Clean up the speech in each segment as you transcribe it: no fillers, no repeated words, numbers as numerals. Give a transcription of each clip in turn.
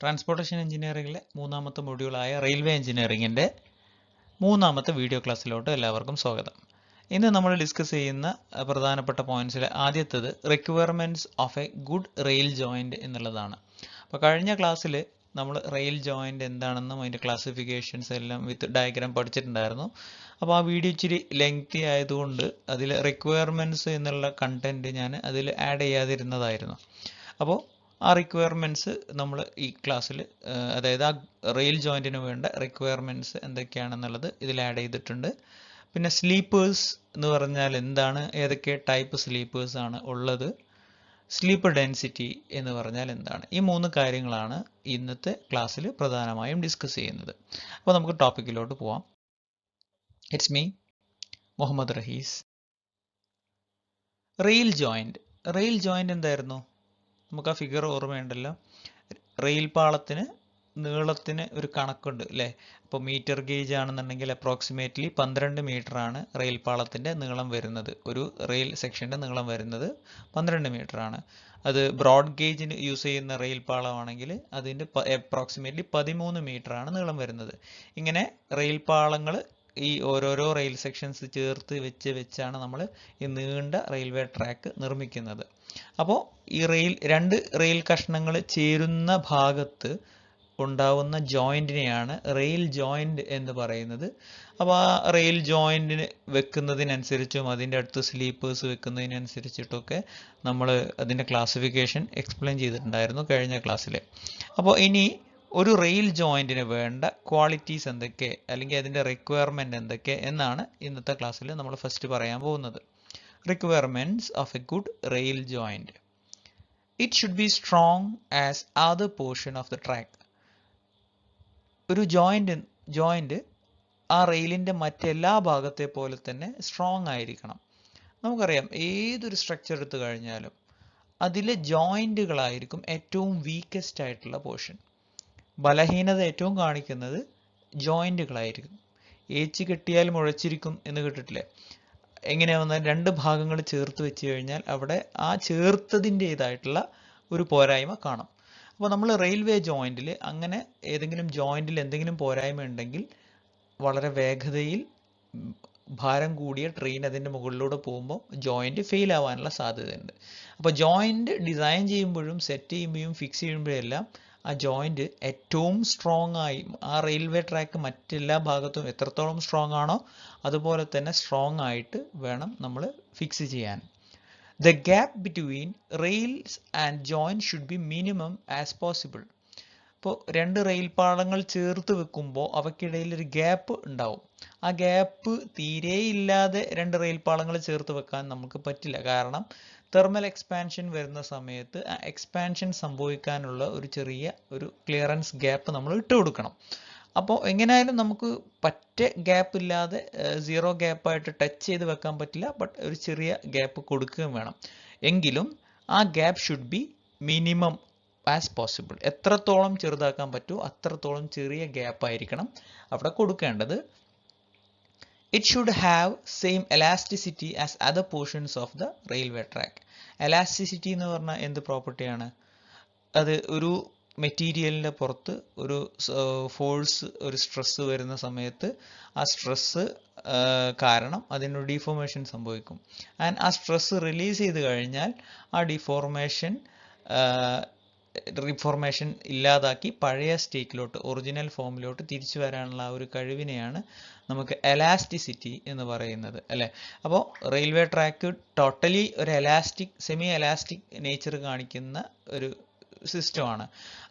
Transportation എഞ്ചിനീയറിംഗിലെ മൂന്നാമത്തെ മൊഡ്യൂളായ railway എഞ്ചിനീയറിംഗിൻ്റെ മൂന്നാമത്തെ video ക്ലാസ്സിലോട്ട് എല്ലാവർക്കും സ്വാഗതം. ഇന്ന് നമ്മൾ ഡിസ്കസ് ചെയ്യുന്ന പ്രധാനപ്പെട്ട പോയിന്റ്സിലെ ആദ്യത്തേത് requirements of a good rail joint എന്നുള്ളതാണ്. അപ്പോൾ കഴിഞ്ഞ ക്ലാസ്സിൽ നമ്മൾ റെയിൽ ജോയിൻറ്റ് എന്താണെന്നും അതിൻ്റെ ക്ലാസിഫിക്കേഷൻസ് എല്ലാം വിത്ത് ഡയഗ്രാം പഠിച്ചിട്ടുണ്ടായിരുന്നു. അപ്പോൾ ആ വീഡിയോ ഇച്ചിരി ലെങ്തി ആയതുകൊണ്ട് അതിൽ റിക്വയർമെൻറ്റ്സ് എന്നുള്ള കണ്ടൻറ്റ് ഞാൻ അതിൽ ആഡ് ചെയ്യാതിരുന്നതായിരുന്നു. അപ്പോൾ ആ റിക്വയർമെൻറ്റ്സ് നമ്മൾ ഈ ക്ലാസ്സിൽ അതായത് ആ റെയിൽ ജോയിൻറ്റിന് വേണ്ട റിക്വയർമെൻറ്റ്സ് എന്തൊക്കെയാണെന്നുള്ളത് ഇതിൽ ആഡ് ചെയ്തിട്ടുണ്ട്. പിന്നെ സ്ലീപ്പേഴ്സ് എന്ന് പറഞ്ഞാൽ എന്താണ്, ഏതൊക്കെ ടൈപ്പ് സ്ലീപ്പേഴ്സ് ആണ് ഉള്ളത്, സ്ലീപ്പർ ഡെൻസിറ്റി എന്ന് പറഞ്ഞാൽ എന്താണ്, ഈ മൂന്ന് കാര്യങ്ങളാണ് ഇന്നത്തെ ക്ലാസ്സിൽ പ്രധാനമായും ഡിസ്കസ് ചെയ്യുന്നത്. അപ്പോൾ നമുക്ക് ടോപ്പിക്കിലോട്ട് പോവാം. It's me Muhammad Rahees. Rail joint എന്തായിരുന്നു? നമുക്ക് ആ ഫിഗർ ഓർമ്മയുണ്ടല്ലോ. റെയിൽ പാളത്തിന് നീളത്തിന് ഒരു കണക്കുണ്ട് അല്ലേ? അപ്പോൾ മീറ്റർ ഗേജ് ആണെന്നുണ്ടെങ്കിൽ അപ്രോക്സിമേറ്റ്ലി 12 മീറ്റർ ആണ് റെയിൽ പാളത്തിൻ്റെ നീളം വരുന്നത്. ഒരു റെയിൽ സെക്ഷൻ്റെ നീളം വരുന്നത് 12 മീറ്റർ ആണ്. അത് ബ്രോഡ് ഗേജിന് യൂസ് ചെയ്യുന്ന റെയിൽ പാളമാണെങ്കിൽ അതിൻ്റെ അപ്രോക്സിമേറ്റ്ലി 13 മീറ്റർ ആണ് നീളം വരുന്നത്. ഇങ്ങനെ റെയിൽ പാളങ്ങൾ ഈ ഓരോരോ റെയിൽ സെക്ഷൻസ് ചേർത്ത് വെച്ചാണ് നമ്മൾ ഈ നീണ്ട റെയിൽവേ ട്രാക്ക് നിർമ്മിക്കുന്നത്. അപ്പോൾ ഈ രണ്ട് റെയിൽ കഷ്ണങ്ങൾ ചേരുന്ന ഭാഗത്ത് ഉണ്ടാവുന്ന ജോയിൻറ്റിനെയാണ് റെയിൽ ജോയിൻറ്റ് എന്ന് പറയുന്നത്. അപ്പോൾ ആ റെയിൽ ജോയിൻറ്റിന് വെക്കുന്നതിനനുസരിച്ചും അതിൻ്റെ അടുത്ത് സ്ലീപ്പേഴ്സ് വെക്കുന്നതിനനുസരിച്ചിട്ടൊക്കെ നമ്മൾ അതിൻ്റെ ക്ലാസിഫിക്കേഷൻ എക്സ്പ്ലെയിൻ ചെയ്തിട്ടുണ്ടായിരുന്നു കഴിഞ്ഞ ക്ലാസ്സിൽ. അപ്പോൾ ഇനി ഒരു റെയിൽ ജോയിൻറ്റിന് വേണ്ട ക്വാളിറ്റീസ് എന്തൊക്കെ, അല്ലെങ്കിൽ അതിൻ്റെ റിക്വയർമെൻറ്റ് എന്തൊക്കെ എന്നാണ് ഇന്നത്തെ ക്ലാസ്സിൽ നമ്മൾ ഫസ്റ്റ് പറയാൻ പോകുന്നത്. Requirements of a good rail joint. It should be strong as other portion of the track. ഒരു ജോയിന്റ് ആ റെയിലിൻ്റെ മറ്റെല്ലാ ഭാഗത്തെ പോലെ തന്നെ സ്ട്രോങ് ആയിരിക്കണം. നമുക്കറിയാം ഏതൊരു സ്ട്രക്ചർ എടുത്തു കഴിഞ്ഞാലും അതിലെ ജോയിൻറ്റുകളായിരിക്കും ഏറ്റവും വീക്കസ്റ്റ് ആയിട്ടുള്ള പോർഷൻ. ബലഹീനത ഏറ്റവും കാണിക്കുന്നത് ജോയിൻറ്റുകളായിരിക്കും. ഏച്ച് കെട്ടിയാൽ മുഴച്ചിരിക്കും എന്ന് കേട്ടിട്ടില്ലേ? എങ്ങനെയാ വന്നാൽ രണ്ട് ഭാഗങ്ങൾ ചേർത്ത് വെച്ച് കഴിഞ്ഞാൽ അവിടെ ആ ചേർത്തതിൻ്റെതായിട്ടുള്ള ഒരു പോരായ്മ കാണും. അപ്പോൾ നമ്മൾ റെയിൽവേ ജോയിൻറ്റിൽ അങ്ങനെ ഏതെങ്കിലും ജോയിൻറ്റിൽ എന്തെങ്കിലും പോരായ്മ ഉണ്ടെങ്കിൽ വളരെ വേഗതയിൽ ഭാരം കൂടിയ ട്രെയിൻ അതിൻ്റെ മുകളിലൂടെ പോകുമ്പോൾ ജോയിൻറ്റ് ഫെയിൽ ആവാനുള്ള സാധ്യതയുണ്ട്. അപ്പോൾ ജോയിൻറ്റ് ഡിസൈൻ ചെയ്യുമ്പോഴും സെറ്റ് ചെയ്യുമ്പോഴും ഫിക്സ് ചെയ്യുമ്പോഴെല്ലാം ആ ജോയിൻറ്റ് ഏറ്റവും സ്ട്രോങ് ആയി ആ റെയിൽവേ ട്രാക്ക് മറ്റെല്ലാ ഭാഗത്തും എത്രത്തോളം സ്ട്രോങ് ആണോ അതുപോലെ തന്നെ സ്ട്രോങ് ആയിട്ട് വേണം നമ്മൾ ഫിക്സ് ചെയ്യാൻ. The gap between rails and joint should be minimum as possible. ഇപ്പോൾ രണ്ട് റെയിൽ പാളങ്ങൾ ചേർത്ത് വെക്കുമ്പോൾ അവയ്ക്കിടയിൽ ഒരു ഗ്യാപ്പ് ഉണ്ടാവും. ആ ഗ്യാപ്പ് തീരെയില്ലാതെ രണ്ട് റെയിൽ പാളങ്ങൾ ചേർത്ത് വെക്കാൻ നമുക്ക് പറ്റില്ല. കാരണം തെർമൽ എക്സ്പാൻഷൻ വരുന്ന സമയത്ത് ആ എക്സ്പാൻഷൻ സംഭവിക്കാനുള്ള ഒരു ചെറിയ ഒരു ക്ലിയറൻസ് ഗ്യാപ്പ് നമ്മൾ ഇട്ട് കൊടുക്കണം. അപ്പോൾ എങ്ങനെയായാലും നമുക്ക് ഗ്യാപ്പ് ഇല്ലാതെ സീറോ ഗ്യാപ്പായിട്ട് ടച്ച് ചെയ്ത് വെക്കാൻ പറ്റില്ല. ബട്ട് ഒരു ചെറിയ ഗ്യാപ്പ് കൊടുക്കുകയും വേണം. എങ്കിലും ആ gap should be minimum as possible. എത്രത്തോളം ചെറുതാക്കാൻ പറ്റുമോ അത്രത്തോളം ചെറിയ ഗ്യാപ്പ് ആയിരിക്കണം അവിടെ കൊടുക്കേണ്ടത്. It should have same elasticity as other portions of the railway track. Elasticity എന്ന് പറഞ്ഞാൽ എന്ത് പ്രോപ്പർട്ടിയാണ്? അത് ഒരു മെറ്റീരിയലിൻ്റെ പുറത്ത് ഒരു ഫോഴ്സ്, ഒരു സ്ട്രെസ്സ് വരുന്ന സമയത്ത് ആ സ്ട്രെസ്സ് കാരണം അതിനൊരു ഡിഫോർമേഷൻ സംഭവിക്കും. ആൻഡ് ആ സ്ട്രെസ്സ് റിലീസ് ചെയ്ത് കഴിഞ്ഞാൽ ആ റിഫോർമേഷൻ ഇല്ലാതാക്കി പഴയ സ്റ്റേറ്റിലോട്ട്, ഒറിജിനൽ ഫോമിലോട്ട് തിരിച്ചു വരാനുള്ള ആ ഒരു കഴിവിനെയാണ് നമുക്ക് എലാസ്റ്റിസിറ്റി എന്ന് പറയുന്നത് അല്ലേ? അപ്പോൾ റെയിൽവേ ട്രാക്ക് ടോട്ടലി ഒരു സെമി എലാസ്റ്റിക് നേച്ചർ കാണിക്കുന്ന ഒരു സിസ്റ്റമാണ്.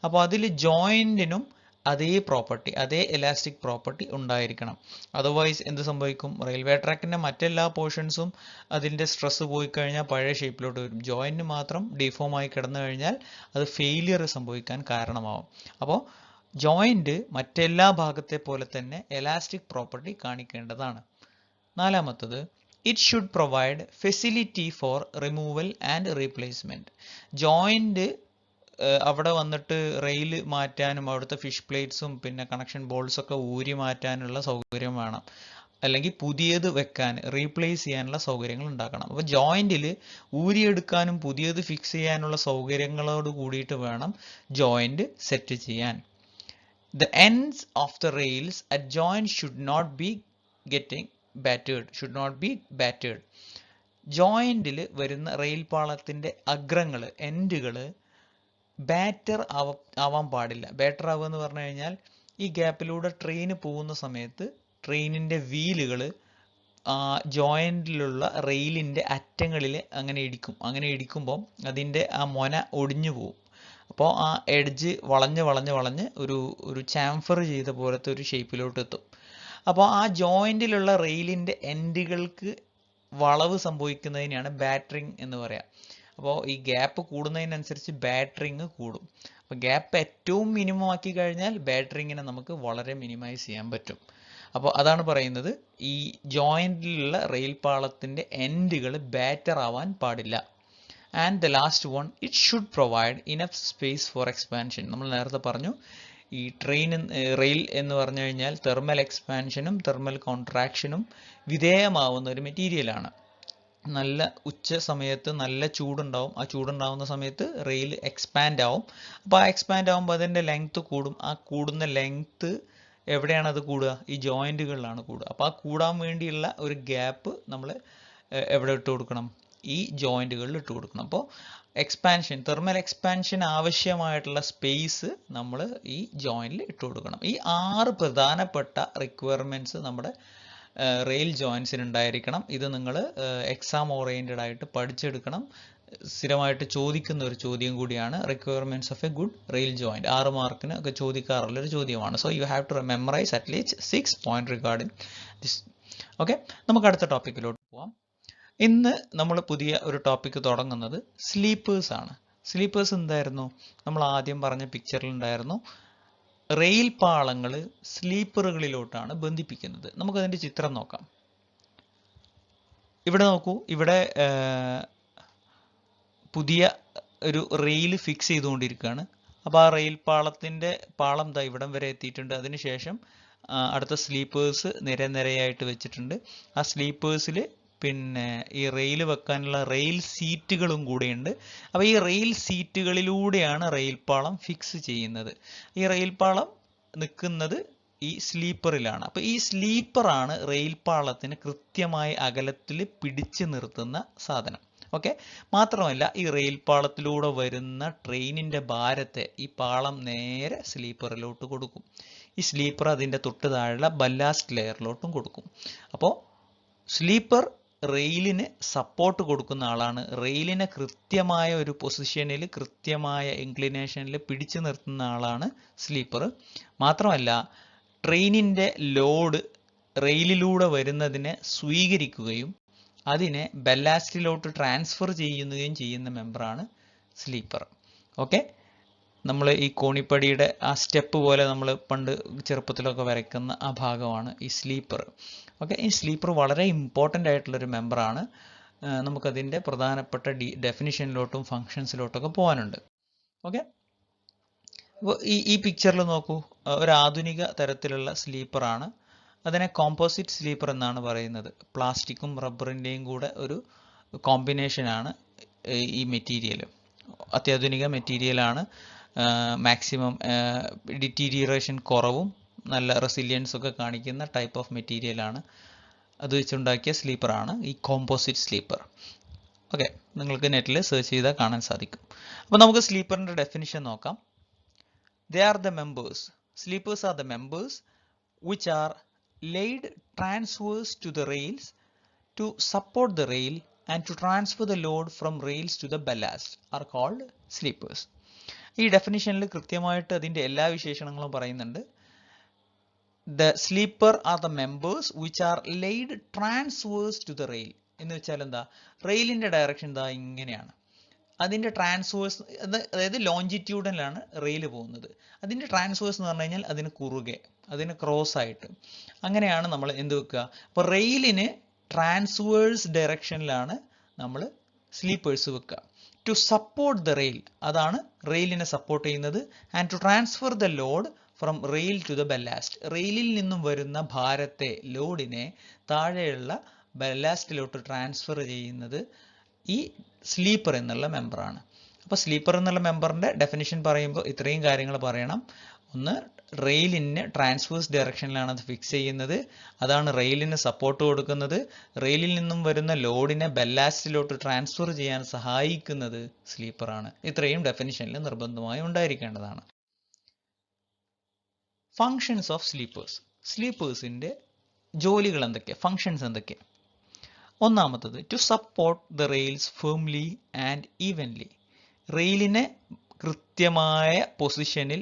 അപ്പോൾ അതിൽ ജോയിൻറ്റിനും അതേ പ്രോപ്പർട്ടി, അതേ എലാസ്റ്റിക് പ്രോപ്പർട്ടി ഉണ്ടായിരിക്കണം. അതർവൈസ് എന്ത് സംഭവിക്കും? റെയിൽവേ ട്രാക്കിൻ്റെ മറ്റെല്ലാ പോർഷൻസും അതിൻ്റെ സ്ട്രെസ് പോയി കഴിഞ്ഞാൽ പഴയ ഷേപ്പിലോട്ട് വരും. ജോയിൻറ്റ് മാത്രം ഡിഫോമായി കിടന്നു കഴിഞ്ഞാൽ അത് ഫെയിലിയർ സംഭവിക്കാൻ കാരണമാവും. അപ്പോൾ ജോയിൻറ്റ് മറ്റെല്ലാ ഭാഗത്തെ പോലെ തന്നെ എലാസ്റ്റിക് പ്രോപ്പർട്ടി കാണിക്കേണ്ടതാണ്. നാലാമത്തത്, it should provide facility for removal and replacement. Joint അവിടെ വന്നിട്ട് റെയിൽ മാറ്റാനും അവിടുത്തെ ഫിഷ് പ്ലേറ്റ്സും പിന്നെ കണക്ഷൻ ബോൾസൊക്കെ ഊരി മാറ്റാനുള്ള സൗകര്യം വേണം. അല്ലെങ്കിൽ പുതിയത് വെക്കാൻ റീപ്ലേസ് ചെയ്യാനുള്ള സൗകര്യങ്ങൾ ഉണ്ടാക്കണം. അപ്പോൾ ജോയിന്റിൽ ഊരിയെടുക്കാനും പുതിയത് ഫിക്സ് ചെയ്യാനുള്ള സൗകര്യങ്ങളോട് കൂടിയിട്ട് വേണം ജോയിന്റ് സെറ്റ് ചെയ്യാൻ. The ends of the rails at joint should not be battered. ജോയിന്റിൽ വരുന്ന റെയിൽ പാളത്തിന്റെ അഗ്രങ്ങൾ എൻഡുകൾ ബാറ്റർ ആവാൻ പാടില്ല. ബാറ്റർ ആവുക എന്ന് പറഞ്ഞു കഴിഞ്ഞാൽ ഈ ഗ്യാപ്പിലൂടെ ട്രെയിൻ പോകുന്ന സമയത്ത് ട്രെയിനിന്റെ വീലുകൾ ജോയിന്റിലുള്ള റെയിലിന്റെ അറ്റങ്ങളിൽ അങ്ങനെ ഇടിക്കും. അങ്ങനെ ഇടിക്കുമ്പോൾ അതിന്റെ ആ മൊന ഒടിഞ്ഞു പോകും. അപ്പോൾ ആ എഡ്ജ് വളഞ്ഞ് ഒരു ചാംഫർ ചെയ്ത പോലത്തെ ഒരു ഷേപ്പിലോട്ട് എത്തും. അപ്പോൾ ആ ജോയിന്റിലുള്ള റെയിലിന്റെ എൻഡുകൾക്ക് വളവ് സംഭവിക്കുന്നതിനെയാണ് ബാറ്ററിങ് എന്ന് പറയാം. അപ്പോൾ ഈ ഗ്യാപ്പ് കൂടുന്നതിനനുസരിച്ച് ബാറ്ററിങ് കൂടും. അപ്പോൾ ഗ്യാപ്പ് ഏറ്റവും മിനിമം ആക്കി കഴിഞ്ഞാൽ ബാറ്ററിങ്ങിനെ നമുക്ക് വളരെ മിനിമൈസ് ചെയ്യാൻ പറ്റും. അപ്പോൾ അതാണ് പറയുന്നത്, ഈ ജോയിന്റിലുള്ള റെയിൽ പാളത്തിന്റെ എൻഡുകൾ ബാറ്റർ ആവാൻ പാടില്ല. And the last one, it should provide enough space four expansion. നമ്മൾ നേരത്തെ പറഞ്ഞു ഈ റെയിൽ എന്ന് പറഞ്ഞു കഴിഞ്ഞാൽ തെർമൽ എക്സ്പാൻഷനും തെർമൽ കോൺട്രാക്ഷനും വിധേയമാവുന്ന ഒരു മെറ്റീരിയലാണ്. നല്ല ഉച്ച സമയത്ത് നല്ല ചൂടുണ്ടാവും. ആ ചൂടുണ്ടാവുന്ന സമയത്ത് റെയിൽ എക്സ്പാൻഡ് ആവും. അപ്പോൾ ആ എക്സ്പാൻഡ് ആവുമ്പോൾ അതിൻ്റെ ലെങ്ത് കൂടും. ആ കൂടുന്ന ലെങ്ത് എവിടെയാണ് അത് കൂടുക? ഈ ജോയിന്റുകളിലാണ് കൂടുക. അപ്പോൾ ആ കൂടാൻ വേണ്ടിയുള്ള ഒരു ഗ്യാപ്പ് നമ്മൾ എവിടെ ഇട്ട് കൊടുക്കണം? ഈ ജോയിന്റുകളിൽ ഇട്ട് കൊടുക്കണം. അപ്പോൾ തെർമൽ എക്സ്പാൻഷൻ ആവശ്യമായിട്ടുള്ള സ്പേസ് നമ്മൾ ഈ ജോയിന്റിൽ ഇട്ട് കൊടുക്കണം. ഈ 6 പ്രധാനപ്പെട്ട റിക്വയർമെന്റ്സ് നമ്മുടെ റെയിൽ ജോയിൻസിന് ഉണ്ടായിരിക്കണം. ഇത് നിങ്ങൾ എക്സാം ഓറിയന്റഡ് ആയിട്ട് പഠിച്ചെടുക്കണം. സ്ഥിരമായിട്ട് ചോദിക്കുന്ന ഒരു ചോദ്യം കൂടിയാണ് requirements of a good rail joint. 6 മാർക്കിന് ഒക്കെ ചോദിക്കാറുള്ള ഒരു ചോദ്യമാണ്. So you have to memorise at least 6 point regarding this. Okay, നമുക്ക് അടുത്ത ടോപ്പിക്കിലോട്ട് പോവാം. ഇന്ന് നമ്മൾ പുതിയ ഒരു ടോപ്പിക്ക് തുടങ്ങുന്നത് സ്ലീപ്പേഴ്സ് ആണ്. സ്ലീപ്പേഴ്സ് എന്തായിരുന്നു? നമ്മൾ ആദ്യം പറഞ്ഞ പിക്ചറിൽ ഉണ്ടായിരുന്നു. റെയിൽ പാളങ്ങൾ സ്ലീപ്പറുകളിലോട്ടാണ് ബന്ധിപ്പിക്കുന്നത്. നമുക്കതിൻ്റെ ചിത്രം നോക്കാം. ഇവിടെ നോക്കൂ, ഇവിടെ പുതിയ ഒരു റെയിൽ ഫിക്സ് ചെയ്തുകൊണ്ടിരിക്കുകയാണ്. അപ്പോൾ ആ റെയിൽ പാളം ദാ ഇവിടം വരെ എത്തിയിട്ടുണ്ട്. അതിനുശേഷം അടുത്ത സ്ലീപ്പേഴ്സ് നിരയായിട്ട് വെച്ചിട്ടുണ്ട്. ആ സ്ലീപ്പേഴ്സിൽ പിന്നെ ഈ റെയിൽ വെക്കാനുള്ള റെയിൽ സീറ്റുകളും കൂടെയുണ്ട്. അപ്പോൾ ഈ റെയിൽ സീറ്റുകളിലൂടെയാണ് റെയിൽ പാളം ഫിക്സ് ചെയ്യുന്നത്. ഈ റെയിൽ പാളം നിൽക്കുന്നത് ഈ സ്ലീപ്പറിലാണ്. അപ്പോൾ ഈ സ്ലീപ്പറാണ് റെയിൽ പാളത്തിന് കൃത്യമായ അകലത്തിൽ പിടിച്ചു നിർത്തുന്ന സാധനം. ഓക്കെ, മാത്രമല്ല ഈ റെയിൽ പാളത്തിലൂടെ വരുന്ന ട്രെയിനിന്റെ ഭാരത്തെ ഈ പാളം നേരെ സ്ലീപ്പറിലോട്ട് കൊടുക്കും. ഈ സ്ലീപ്പർ അതിൻ്റെ തൊട്ട് താഴെ ബല്ലാസ്റ്റ് ലെയറിലോട്ടും കൊടുക്കും. അപ്പോൾ സ്ലീപ്പർ റെയിലിന് സപ്പോർട്ട് കൊടുക്കുന്ന ആളാണ്. റെയിലിനെ കൃത്യമായ ഒരു പൊസിഷനിൽ കൃത്യമായ ഇൻക്ലിനേഷനിൽ പിടിച്ചു നിർത്തുന്ന ആളാണ് സ്ലീപ്പർ. മാത്രമല്ല ട്രെയിനിൻ്റെ ലോഡ് റെയിലിലൂടെ വരുന്നതിനെ സ്വീകരിക്കുകയും അതിനെ ബല്ലാസ്റ്റിലോട്ട് ട്രാൻസ്ഫർ ചെയ്യുന്ന മെമ്പറാണ് സ്ലീപ്പർ. ഓക്കെ, നമ്മൾ ഈ കോണിപ്പടിയുടെ ആ സ്റ്റെപ്പ് പോലെ നമ്മൾ പണ്ട് ചെറുപ്പത്തിലൊക്കെ വരയ്ക്കുന്ന ആ ഭാഗമാണ് ഈ സ്ലീപ്പർ. ഓക്കെ, ഈ സ്ലീപ്പർ വളരെ ഇമ്പോർട്ടൻ്റ് ആയിട്ടുള്ളൊരു മെമ്പറാണ്. നമുക്കതിൻ്റെ പ്രധാനപ്പെട്ട ഡെഫിനിഷനിലോട്ടും ഫങ്ഷൻസിലോട്ടൊക്കെ പോകാനുണ്ട്. ഓക്കെ, അപ്പോൾ ഈ പിക്ചറിൽ നോക്കൂ, ഒരു ആധുനിക തരത്തിലുള്ള സ്ലീപ്പറാണ്. അതിനെ കോമ്പോസിറ്റ് സ്ലീപ്പർ എന്നാണ് പറയുന്നത്. പ്ലാസ്റ്റിക്കും റബ്ബറിൻ്റെയും കൂടെ ഒരു കോമ്പിനേഷനാണ് ഈ മെറ്റീരിയൽ. അത്യാധുനിക മെറ്റീരിയലാണ്. മാക്സിമം ഡിറ്റീരിയറേഷൻ കുറവും നല്ല റെസിലിയൻസ് ഒക്കെ കാണിക്കുന്ന ടൈപ്പ് ഓഫ് മെറ്റീരിയലാണ്. അത് വെച്ചുണ്ടാക്കിയ സ്ലീപ്പറാണ് ഈ കോമ്പോസിറ്റ് സ്ലീപ്പർ. ഓക്കെ, നിങ്ങൾക്ക് നെറ്റിൽ സെർച്ച് ചെയ്താൽ കാണാൻ സാധിക്കും. അപ്പോൾ നമുക്ക് സ്ലീപ്പറിൻ്റെ ഡെഫിനിഷൻ നോക്കാം. They are the members. Sleepers are the members which are laid transverse to the rails to support the rail and to transfer the load from rails to the ballast are called sleepers. ഈ ഡെഫിനിഷനിൽ കൃത്യമായിട്ട് അതിൻ്റെ എല്ലാ വിശേഷണങ്ങളും പറയുന്നുണ്ട്. The sleeper are the members which are laid transverse to the rail. എന്ന് വെച്ചാൽ എന്താ? റെയിലിൻ്റെ direction എന്താ? ഇങ്ങനെയാണ്. അതിൻ്റെ ട്രാൻസ്വേഴ്സ്, അതായത് ലോഞ്ചിറ്റ്യൂഡിലാണ് റെയിൽ പോകുന്നത്. അതിൻ്റെ ട്രാൻസ്വേഴ്സ് എന്ന് പറഞ്ഞു കഴിഞ്ഞാൽ അതിന് കുറുകെ, അതിന് ക്രോസ് ആയിട്ട്, അങ്ങനെയാണ് നമ്മൾ എന്ത് വെക്കുക? അപ്പോൾ റെയിലിന് ട്രാൻസ്വേഴ്സ് ഡയറക്ഷനിലാണ് നമ്മൾ സ്ലീപ്പേഴ്സ് വെക്കുക. ടു സപ്പോർട്ട് ദ റെയിൽ, അതാണ് റെയിലിനെ സപ്പോർട്ട് ചെയ്യുന്നത്. And to transfer the load from rail to the ballast. റെയിലിൽ നിന്നും വരുന്ന ഭാരത്തെ, ലോഡിനെ താഴെയുള്ള ബെല്ലാസ്റ്റിലോട്ട് ട്രാൻസ്ഫർ ചെയ്യുന്നത് ഈ സ്ലീപ്പർ എന്നുള്ള മെമ്പറാണ്. അപ്പോൾ സ്ലീപ്പർ എന്നുള്ള മെമ്പറിന്റെ ഡെഫിനിഷൻ പറയുമ്പോൾ ഇത്രയും കാര്യങ്ങൾ പറയണം. ഒന്ന്, റെയിലിന് ട്രാൻസ്വേഴ്സ് ഡയറക്ഷനിലാണ് അത് ഫിക്സ് ചെയ്യുന്നത്, അതാണ് റെയിലിന് സപ്പോർട്ട് കൊടുക്കുന്നത്. റെയിലിൽ നിന്നും വരുന്ന ലോഡിനെ ബെല്ലാസ്റ്റിലോട്ട് ട്രാൻസ്ഫർ ചെയ്യാൻ സഹായിക്കുന്നത് സ്ലീപ്പറാണ്. ഇത്രയും ഡെഫിനിഷനിൽ നിർബന്ധമായും ഉണ്ടായിരിക്കേണ്ടതാണ്. Functions of sleepers. സ്ലീപ്പേഴ്സിന്റെ ജോലികൾ എന്തൊക്കെ, ഫങ്ഷൻസ് എന്തൊക്കെ? ഒന്നാമത്തത്, to support the rails firmly and evenly. റെയിലിനെ കൃത്യമായ പൊസിഷനിൽ,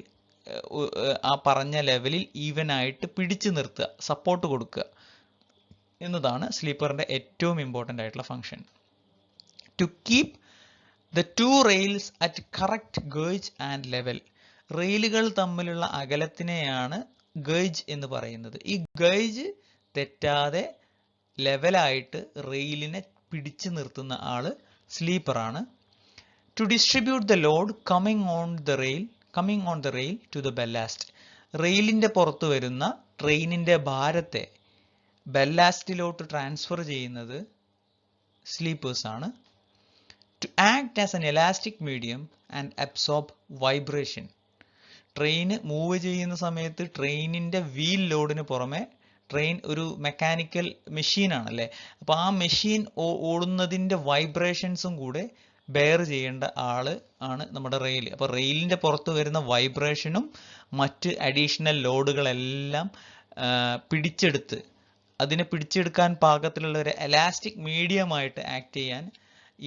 ആ പറഞ്ഞ ലെവലിൽ ഈവൻ ആയിട്ട് പിടിച്ചു നിർത്തുക, സപ്പോർട്ട് കൊടുക്കുക എന്നതാണ് സ്ലീപ്പറിന്റെ ഏറ്റവും ഇമ്പോർട്ടൻ്റ് ആയിട്ടുള്ള function. To keep the two rails at correct gauge and level. റെയിലുകൾ തമ്മിലുള്ള അകലത്തിനെയാണ് ഗേജ് എന്ന് പറയുന്നത്. ഈ ഗേജ് തെറ്റാതെ ലെവലായിട്ട് റെയിലിനെ പിടിച്ചു നിർത്തുന്ന ആള് സ്ലീപ്പറാണ്. To distribute the load coming on the rail to the ballast. റെയിലിന്റെ പുറത്ത് വരുന്ന ട്രെയിനിന്റെ ഭാരത്തെ ബെല്ലാസ്റ്റിലോട്ട് ട്രാൻസ്ഫർ ചെയ്യുന്നത് സ്ലീപ്പേഴ്സ് ആണ്. To act as an elastic medium and absorb vibration. Train move ചെയ്യുന്ന സമയത്ത് ട്രെയിനിന്റെ വീൽ ലോഡിന് പുറമെ, ട്രെയിൻ ഒരു മെക്കാനിക്കൽ മെഷീനാണ് അല്ലേ, അപ്പോൾ ആ മെഷീൻ ഓടുന്നതിന്റെ വൈബ്രേഷൻസും കൂടെ ബെയർ ചെയ്യേണ്ട ആള് ആണ് നമ്മുടെ റെയിൽ. അപ്പോൾ റെയിലിന്റെ പുറത്ത് വരുന്ന വൈബ്രേഷനും മറ്റ് അഡീഷണൽ ലോഡുകളെല്ലാം പിടിച്ചെടുത്ത്, അതിനെ പിടിച്ചെടുക്കാൻ പാകത്തിലുള്ള ഒരു എലാസ്റ്റിക് മീഡിയമായിട്ട് ആക്ട് ചെയ്യാൻ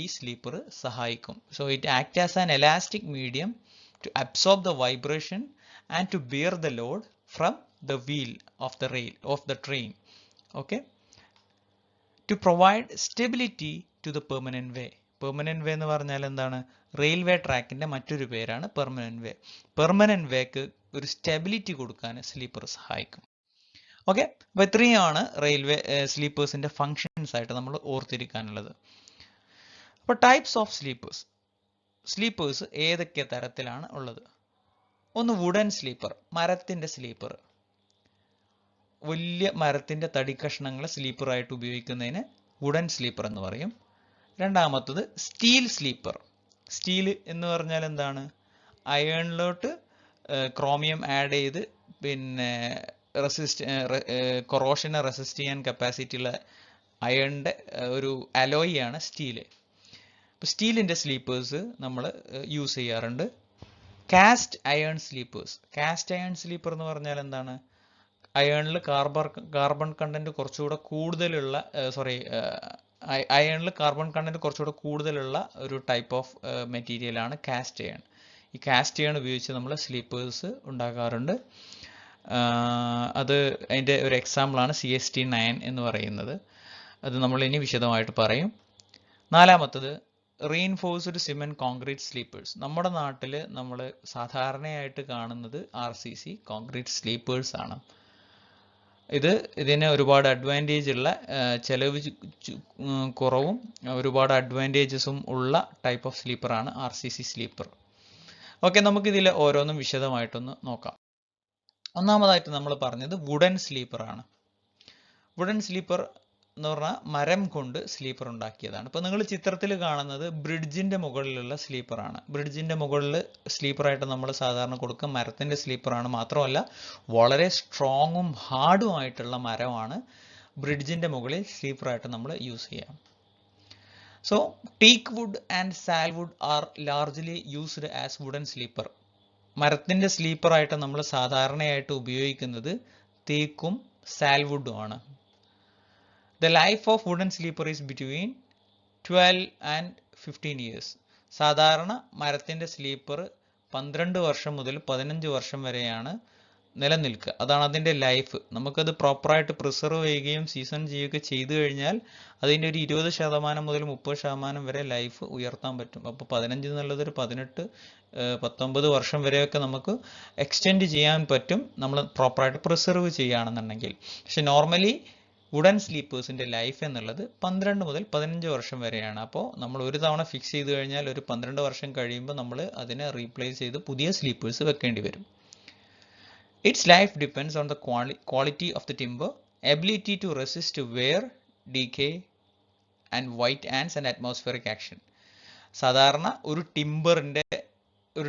ഈ സ്ലീപ്പർ സഹായിക്കും. So it act as an elastic medium to absorb the vibration and to bear the load from the wheel of the rail of the train. Okay, to provide stability to the permanent way. Permanent way എന്ന് പറഞ്ഞാൽ എന്താണ്? Railway ട്രാക്കിന്റെ മറ്റൊരു പേരാണ് permanent വേ. Permanent wake ഒരു stability കൊടുക്കാൻ sleeper സഹായിക്കും. Okay, അപ്പോൾ ഇത്രയാണ് റെയിൽവേ സ്ലീപ്പേഴ്സിന്റെ ഫങ്ഷൻസ് ആയിട്ട് നമ്മൾ ഓർത്തിരിക്കാനുള്ളത്. അപ്പോൾ ടൈപ്സ് ഓഫ് സ്ലീപ്പേഴ്സ്. സ്ലീപ്പേഴ്സ് ഏതൊക്കെ തരത്തിലാണ് ഉള്ളത്? ഒന്ന്, വുഡൻ സ്ലീപ്പർ, മരത്തിന്റെ സ്ലീപ്പർ. വലിയ മരത്തിന്റെ തടി കഷ്ണങ്ങൾ സ്ലീപ്പറായിട്ട് ഉപയോഗിക്കുന്നതിന് വുഡൻ സ്ലീപ്പർ എന്ന് പറയും. രണ്ടാമത്തത് സ്റ്റീൽ സ്ലീപ്പർ. സ്റ്റീൽ എന്ന് പറഞ്ഞാൽ എന്താണ്? അയേണിലോട്ട് ക്രോമിയം ആഡ് ചെയ്ത് പിന്നെ കൊറോഷനെ റെസിസ്റ്റ് ചെയ്യാൻ കപ്പാസിറ്റി ഉള്ള അയേണിന്റെ ഒരു അലോയി ആണ് സ്റ്റീല്. സ്റ്റീലിന്റെ സ്ലീപ്പേഴ്സ് നമ്മൾ യൂസ് ചെയ്യാറുണ്ട്. Cast iron sleepers. Cast iron sleeper എന്ന് പറഞ്ഞാൽ എന്താണ്? അയേണിൽ കാർബൺ കണ്ടന്റ് കുറച്ചുകൂടെ കൂടുതലുള്ള അയേണിൽ കാർബൺ കണ്ടന്റ് കുറച്ചുകൂടെ കൂടുതലുള്ള ഒരു ടൈപ്പ് ഓഫ് മെറ്റീരിയലാണ് കാസ്റ്റ് അയേൺ. ഈ കാസ്റ്റ് അയേൺ ഉപയോഗിച്ച് നമ്മൾ സ്ലീപ്പേഴ്സ് ഉണ്ടാക്കാറുണ്ട്. അത് അതിൻ്റെ ഒരു എക്സാമ്പിളാണ് CST9 എന്ന് പറയുന്നത്. അത് നമ്മൾ ഇനി വിശദമായിട്ട് പറയും. നാലാമത്തത് റീഇൻഫോഴ്സ്ഡ് സിമെന്റ് കോൺക്രീറ്റ് സ്ലീപ്പേഴ്സ്. നമ്മുടെ നാട്ടിൽ നമ്മൾ സാധാരണയായിട്ട് കാണുന്നത് RCC കോൺക്രീറ്റ് സ്ലീപ്പേഴ്സ് ആണ്. ഇതിന് ഒരുപാട് അഡ്വാൻറ്റേജ് ഉള്ള, ചെലവ് കുറവും ഒരുപാട് അഡ്വാൻറ്റേജസും ഉള്ള ടൈപ്പ് ഓഫ് സ്ലീപ്പറാണ് RCC സ്ലീപ്പർ. ഓക്കെ, നമുക്കിതിൽ ഓരോന്നും വിശദമായിട്ടൊന്ന് നോക്കാം. ഒന്നാമതായിട്ട് നമ്മൾ പറഞ്ഞത് വുഡൻ സ്ലീപ്പറാണ്. വുഡൻ സ്ലീപ്പർ എന്ന് പറഞ്ഞാൽ മരം കൊണ്ട് സ്ലീപ്പർ ഉണ്ടാക്കിയതാണ്. ഇപ്പോൾ നിങ്ങൾ ചിത്രത്തിൽ കാണുന്നത് ബ്രിഡ്ജിന്റെ മുകളിലുള്ള സ്ലീപ്പറാണ്. ബ്രിഡ്ജിന്റെ മുകളിൽ സ്ലീപ്പറായിട്ട് നമ്മൾ സാധാരണ കൊടുക്കുക മരത്തിന്റെ സ്ലീപ്പറാണ്. മാത്രമല്ല വളരെ സ്ട്രോങ്ങും ഹാർഡും ആയിട്ടുള്ള മരമാണ് ബ്രിഡ്ജിന്റെ മുകളിൽ സ്ലീപ്പറായിട്ട് നമ്മൾ യൂസ് ചെയ്യാം. So teak wood and sal wood are largely used as wooden sleeper. മരത്തിന്റെ സ്ലീപ്പറായിട്ട് നമ്മൾ സാധാരണയായിട്ട് ഉപയോഗിക്കുന്നത് തേക്കും സാൽവുഡും ആണ്. The life of wooden sleeper is between 12 and 15 years. സാധാരണ മരത്തിന്റെ സ്ലീപ്പർ 12 വർഷം മുതൽ 15 വർഷം വരെയാണ് നിലനിൽക്കുക. അതാണ് അതിന്റെ ലൈഫ്. നമുക്കത് പ്രോപ്പറായിട്ട് പ്രിസർവ് ചെയ്യുകയും സീസൺ ചെയ്യുകയൊക്കെ ചെയ്തു കഴിഞ്ഞാൽ അതിൻ്റെ ഒരു 20% മുതൽ 30% വരെ ലൈഫ് ഉയർത്താൻ പറ്റും. അപ്പോൾ 15 എന്നുള്ളത് ഒരു 18, 19 വർഷം വരെയൊക്കെ നമുക്ക് എക്സ്റ്റെൻഡ് ചെയ്യാൻ പറ്റും നമ്മൾ പ്രോപ്പറായിട്ട് പ്രിസർവ് ചെയ്യുകയാണെന്നുണ്ടെങ്കിൽ. പക്ഷെ നോർമലി വുഡൻ സ്ലീപ്പേഴ്സിന്റെ ലൈഫ് എന്നുള്ളത് 12 മുതൽ 15 വർഷം വരെയാണ്. അപ്പോൾ നമ്മൾ ഒരു തവണ ഫിക്സ് ചെയ്ത് കഴിഞ്ഞാൽ ഒരു 12 വർഷം കഴിയുമ്പോൾ നമ്മൾ അതിനെ റീപ്ലേസ് ചെയ്ത് പുതിയ സ്ലീപ്പേഴ്സ് വെക്കേണ്ടി വരും. Its life depends on the quality of the timber, ability to resist wear, decay, and white ants and atmospheric action. സാധാരണ ഒരു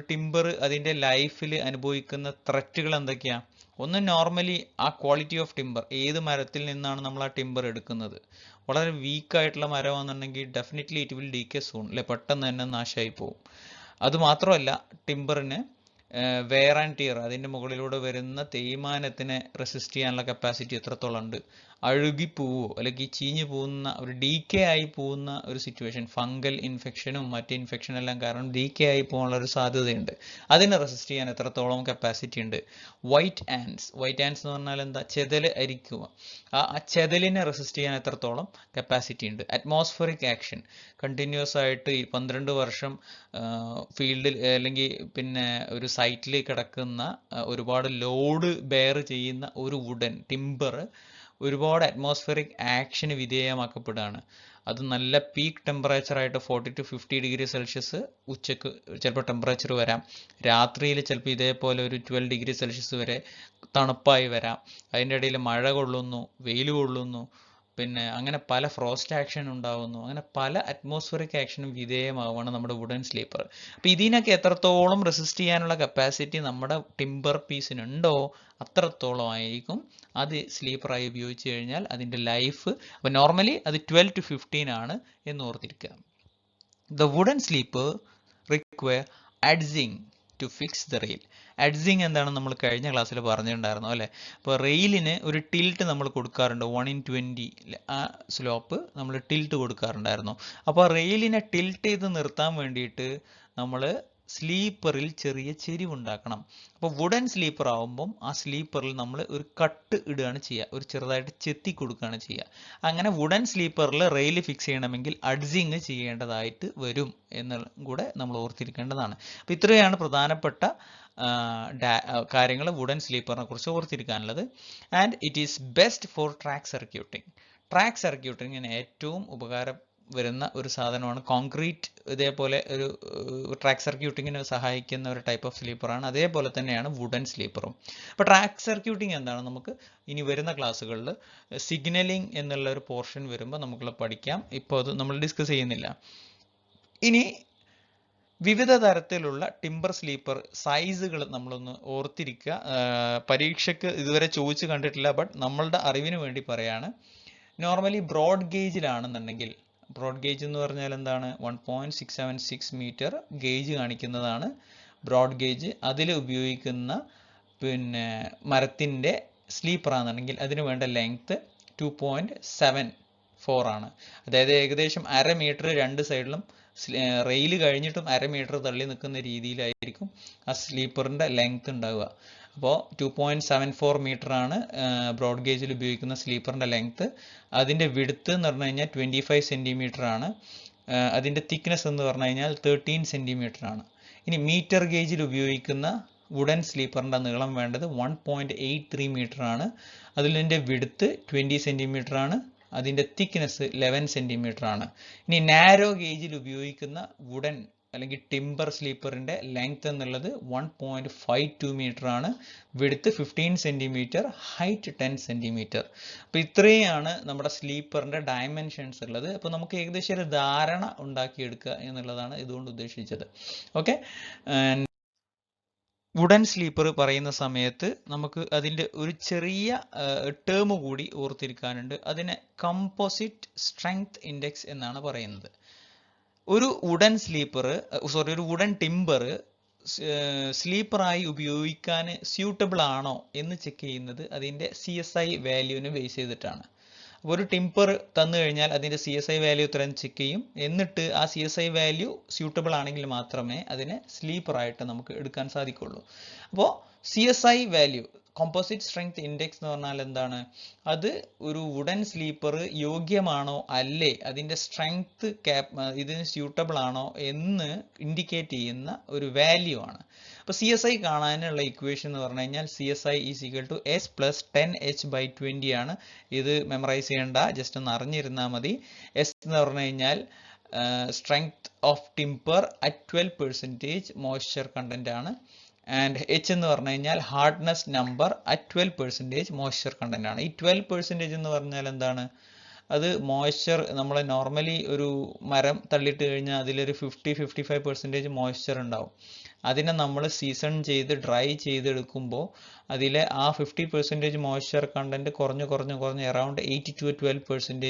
ടിമ്പർ അതിൻ്റെ ലൈഫിൽ അനുഭവിക്കുന്ന ത്രെറ്റുകൾ എന്തൊക്കെയാണ്? ഒന്ന്, നോർമലി ആ ക്വാളിറ്റി ഓഫ് ടിമ്പർ, ഏത് മരത്തിൽ നിന്നാണ് നമ്മൾ ആ ടിമ്പർ എടുക്കുന്നത്. വളരെ വീക്കായിട്ടുള്ള മരമാണെന്നുണ്ടെങ്കിൽ definitely it will decay soon, അല്ലെ, പെട്ടെന്ന് തന്നെ നാശമായി പോകും. അതുമാത്രമല്ല, ടിമ്പറിന് വെയർ ആൻഡ് ടിയർ, അതിൻ്റെ മുകളിലൂടെ വരുന്ന തേയ്മാനത്തിനെ റെസിസ്റ്റ് ചെയ്യാനുള്ള കപ്പാസിറ്റി എത്രത്തോളം ഉണ്ട്? അഴുകി പോവോ അല്ലെങ്കിൽ ചീഞ്ഞു പോകുന്ന ഒരു ഡീക്കേ ആയി പോകുന്ന ഒരു സിറ്റുവേഷൻ, ഫംഗൽ ഇൻഫെക്ഷനും മറ്റ് ഇൻഫെക്ഷൻ എല്ലാം കാരണം ഡീക്കേ ആയി പോകാനുള്ള ഒരു സാധ്യതയുണ്ട്. അതിനെ റെസിസ്റ്റ് ചെയ്യാൻ എത്രത്തോളം കപ്പാസിറ്റി ഉണ്ട്? വൈറ്റ് ആൻസ് എന്ന് പറഞ്ഞാൽ എന്താ? ചെതൽ അരിക്കുക. ആ ചെതലിനെ റെസിസ്റ്റ് ചെയ്യാൻ എത്രത്തോളം കപ്പാസിറ്റി ഉണ്ട്? അറ്റ്മോസ്ഫറിക് ആക്ഷൻ, കണ്ടിന്യൂസ് ആയിട്ട് 12 വർഷം ഫീൽഡിൽ അല്ലെങ്കിൽ പിന്നെ ഒരു സൈറ്റിൽ കിടക്കുന്ന ഒരുപാട് ലോഡ് ബെയർ ചെയ്യുന്ന ഒരു വുഡൻ ടിമ്പർ ഒരുപാട് അറ്റ്മോസ്ഫിയറിക് ആക്ഷന് വിധേയമാക്കപ്പെടുകയാണ്. അത് നല്ല പീക്ക് ടെമ്പറേച്ചർ ആയിട്ട് 40 to 50 ഡിഗ്രി സെൽഷ്യസ് ഉച്ചക്ക് ചിലപ്പോൾ ടെമ്പറേച്ചർ വരാം. രാത്രിയിൽ ചിലപ്പോൾ ഇതേപോലെ ഒരു 12 ഡിഗ്രി സെൽഷ്യസ് വരെ തണുപ്പായി വരാം. അതിൻ്റെ ഇടയിൽ മഴ കൊള്ളുന്നു, വെയിൽ കൊള്ളുന്നു, പിന്നെ അങ്ങനെ പല ഫ്രോസ്റ്റ് ആക്ഷൻ ഉണ്ടാകുന്നു. അങ്ങനെ പല അറ്റ്മോസ്ഫിയറിക് ആക്ഷനും വിധേയമാവുകയാണ് നമ്മുടെ വുഡൻ സ്ലീപ്പർ. അപ്പോൾ ഇതിനൊക്കെ എത്രത്തോളം റെസിസ്റ്റ് ചെയ്യാനുള്ള കപ്പാസിറ്റി നമ്മുടെ ടിമ്പർ പീസിനുണ്ടോ അത്രത്തോളം ആയിരിക്കും അത് സ്ലീപ്പറായി ഉപയോഗിച്ച് കഴിഞ്ഞാൽ അതിൻ്റെ ലൈഫ്. അപ്പോൾ നോർമലി അത് 12 to 15 ആണ് എന്ന് ഓർത്തിരിക്കുക. The wooden sleeper require adzing to fix the rail. Adzing എന്താണെന്ന് നമ്മൾ കഴിഞ്ഞ ക്ലാസ്സിൽ പറഞ്ഞിട്ടുണ്ടായിരുന്നു അല്ലേ? അപ്പോൾ റെയിലിന് ഒരു ടിൽറ്റ് നമ്മൾ കൊടുക്കാറുണ്ട്, 1/20 ആ സ്ലോപ്പ് നമ്മൾ ടിൽറ്റ് കൊടുക്കാറുണ്ടായിരുന്നു. അപ്പോൾ റെയിലിനെ ടിൽറ്റ് ചെയ്ത് നിർത്താൻ വേണ്ടിയിട്ട് നമ്മൾ സ്ലീപ്പറിൽ ചെറിയ ചെരിവുണ്ടാക്കണം. അപ്പോൾ വുഡൻ സ്ലീപ്പർ ആവുമ്പം ആ സ്ലീപ്പറിൽ നമ്മൾ ഒരു കട്ട് ഇടുകയാണ് ചെയ്യുക, ഒരു ചെറുതായിട്ട് ചെത്തി കൊടുക്കുകയാണ് ചെയ്യുക. അങ്ങനെ വുഡൻ സ്ലീപ്പറിൽ റെയിൽ ഫിക്സ് ചെയ്യണമെങ്കിൽ അഡ്സിങ് ചെയ്യേണ്ടതായിട്ട് വരും എന്നും കൂടെ നമ്മൾ ഓർത്തിരിക്കേണ്ടതാണ്. അപ്പോൾ ഇത്രയാണ് പ്രധാനപ്പെട്ട കാര്യങ്ങൾ വുഡൻ സ്ലീപ്പറിനെ കുറിച്ച് ഓർത്തിരിക്കാനുള്ളത്. And it is best for track circuiting. Track സർക്യൂട്ടിങ്ങിന് ഏറ്റവും ഉപകാരം വരുന്ന ഒരു സാധനമാണ് കോൺക്രീറ്റ്. ഇതേപോലെ ഒരു ട്രാക്ക് സർക്യൂട്ടിങ്ങിന് സഹായിക്കുന്ന ഒരു ടൈപ്പ് ഓഫ് സ്ലീപ്പറാണ്. അതേപോലെ തന്നെയാണ് വുഡൻ സ്ലീപ്പറും. അപ്പോൾ ട്രാക്ക് സർക്യൂട്ടിങ് എന്താണ് നമുക്ക് ഇനി വരുന്ന ക്ലാസ്സുകളിൽ സിഗ്നലിംഗ് എന്നുള്ള ഒരു പോർഷൻ വരുമ്പോൾ നമുക്ക് പഠിക്കാം. ഇപ്പോൾ അത് നമ്മൾ ഡിസ്കസ് ചെയ്യുന്നില്ല. ഇനി വിവിധ തരത്തിലുള്ള ടിമ്പർ സ്ലീപ്പർ സൈസുകൾ നമ്മളൊന്ന് ഓർത്തിരിക്കുക. പരീക്ഷയ്ക്ക് ഇതുവരെ ചോദിച്ചു കണ്ടിട്ടില്ല, ബട്ട് നമ്മളുടെ അറിവിന് വേണ്ടി പറയാണ്. നോർമലി ബ്രോഡ് ഗേജിലാണെന്നുണ്ടെങ്കിൽ, ബ്രോഡ് ഗേജ് എന്ന് പറഞ്ഞാൽ എന്താണ്? 1.676 മീറ്റർ ഗേജ് കാണിക്കുന്നതാണ് ബ്രോഡ് ഗേജ്. അതിൽ ഉപയോഗിക്കുന്ന പിന്നെ മരത്തിൻ്റെ സ്ലീപ്പറാണെന്നുണ്ടെങ്കിൽ അതിന് വേണ്ട ലെങ്ത്ത് 2.74 ആണ്. അതായത് ഏകദേശം 1/2 മീറ്റർ രണ്ട് സൈഡിലും റെയിൽ കഴിഞ്ഞിട്ടും 1/2 മീറ്റർ തള്ളി നിൽക്കുന്ന രീതിയിലായിരിക്കും ആ സ്ലീപ്പറിൻ്റെ ലെങ്ത് ഉണ്ടാവുക. അപ്പോൾ 2.74 മീറ്റർ ആണ് ബ്രോഡ് ഗേജിൽ ഉപയോഗിക്കുന്ന സ്ലീപ്പറിൻ്റെ ലെങ്ത്ത്. അതിൻ്റെ വിഡ്ത്ത് എന്ന് പറഞ്ഞു കഴിഞ്ഞാൽ 25 സെൻറ്റിമീറ്റർ ആണ്. അതിൻ്റെ തിക്നെസ് എന്ന് പറഞ്ഞു കഴിഞ്ഞാൽ 13 സെൻറ്റിമീറ്റർ ആണ്. ഇനി മീറ്റർ ഗേജിൽ ഉപയോഗിക്കുന്ന വുഡൻ സ്ലീപ്പറിൻ്റെ നീളം വേണ്ടത് 1.83 മീറ്റർ ആണ്. അതിൻ്റെ വിഡ്ത്ത് 20 സെൻറ്റിമീറ്റർ ആണ്. അതിൻ്റെ തിക്നെസ് 11 സെൻറ്റിമീറ്റർ ആണ്. ഇനി നാരോ ഗേജിൽ ഉപയോഗിക്കുന്ന വുഡൻ അല്ലെങ്കിൽ ടിമ്പർ സ്ലീപ്പറിൻ്റെ ലെങ്ത് എന്നുള്ളത് 1.52 മീറ്റർ ആണ്. Width 15 centimetre, height 10 centimetre. അപ്പോൾ ഇത്രയാണ് നമ്മുടെ സ്ലീപ്പറിൻ്റെ ഡയമെൻഷൻസ് ഉള്ളത്. അപ്പോൾ നമുക്ക് ഏകദേശം ഒരു ധാരണ ഉണ്ടാക്കിയെടുക്കുക എന്നുള്ളതാണ് ഇതുകൊണ്ട് ഉദ്ദേശിച്ചത്. ഓക്കെ, വുഡൻ സ്ലീപ്പർ പറയുന്ന സമയത്ത് നമുക്ക് അതിൻ്റെ ഒരു ചെറിയ ടേം കൂടി ഓർത്തിരിക്കാനുണ്ട്. അതിനെ കമ്പോസിറ്റ് സ്ട്രെങ്ത് ഇൻഡെക്സ് എന്നാണ് പറയുന്നത്. ഒരു വുഡൻ ടിമ്പർ സ്ലീപ്പറായി ഉപയോഗിക്കാൻ സ്യൂട്ടബിൾ ആണോ എന്ന് ചെക്ക് ചെയ്യുന്നത് അതിൻ്റെ CSI വാല്യൂവിനെ ബേസ് ചെയ്തിട്ടാണ്. അപ്പോൾ ഒരു ടിമ്പർ തന്നു കഴിഞ്ഞാൽ അതിൻ്റെ CSI വാല്യൂ ഇത്രയും ചെക്ക് ചെയ്യും. എന്നിട്ട് ആ CSI വാല്യൂ സ്യൂട്ടബിൾ ആണെങ്കിൽ മാത്രമേ അതിനെ സ്ലീപ്പറായിട്ട് നമുക്ക് എടുക്കാൻ സാധിക്കുള്ളൂ. അപ്പോൾ CSI value, composite strength index എന്ന് പറഞ്ഞാൽ എന്താണ്? അത് ഒരു വുഡൻ സ്ലീപ്പർ യോഗ്യമാണോ അല്ലേ, അതിൻ്റെ സ്ട്രെങ്ത് ഇതിന് സ്യൂട്ടബിൾ ആണോ എന്ന് ഇൻഡിക്കേറ്റ് ചെയ്യുന്ന ഒരു വാല്യൂ ആണ്. അപ്പോൾ CSI കാണാനുള്ള ഇക്വേഷൻ എന്ന് പറഞ്ഞു കഴിഞ്ഞാൽ CSI = S + 10H/20 ആണ്. ഇത് മെമ്മറൈസ് ചെയ്യേണ്ട, ജസ്റ്റ് ഒന്ന് അറിഞ്ഞിരുന്നാൽ മതി. S എന്ന് പറഞ്ഞു കഴിഞ്ഞാൽ strength of timber at 12% moisture content ആണ്. ആൻഡ് എച്ച് എന്ന് പറഞ്ഞു കഴിഞ്ഞാൽ hardness number at 12% moisture content ആണ്. ഈ 12% എന്ന് പറഞ്ഞാൽ എന്താണ്? അത് മോയ്സ്ചർ നമ്മൾ നോർമലി ഒരു മരം തള്ളിയിട്ട് കഴിഞ്ഞാൽ അതിലൊരു 50-55% മോയ്സ്ചർ ഉണ്ടാവും. അതിനെ നമ്മൾ സീസൺ ചെയ്ത് ഡ്രൈ ചെയ്തെടുക്കുമ്പോൾ അതിലെ ആ 50% മോയ്സ്ചർ കണ്ടന്റ് കുറഞ്ഞ് അറൗണ്ട് 8 to 12%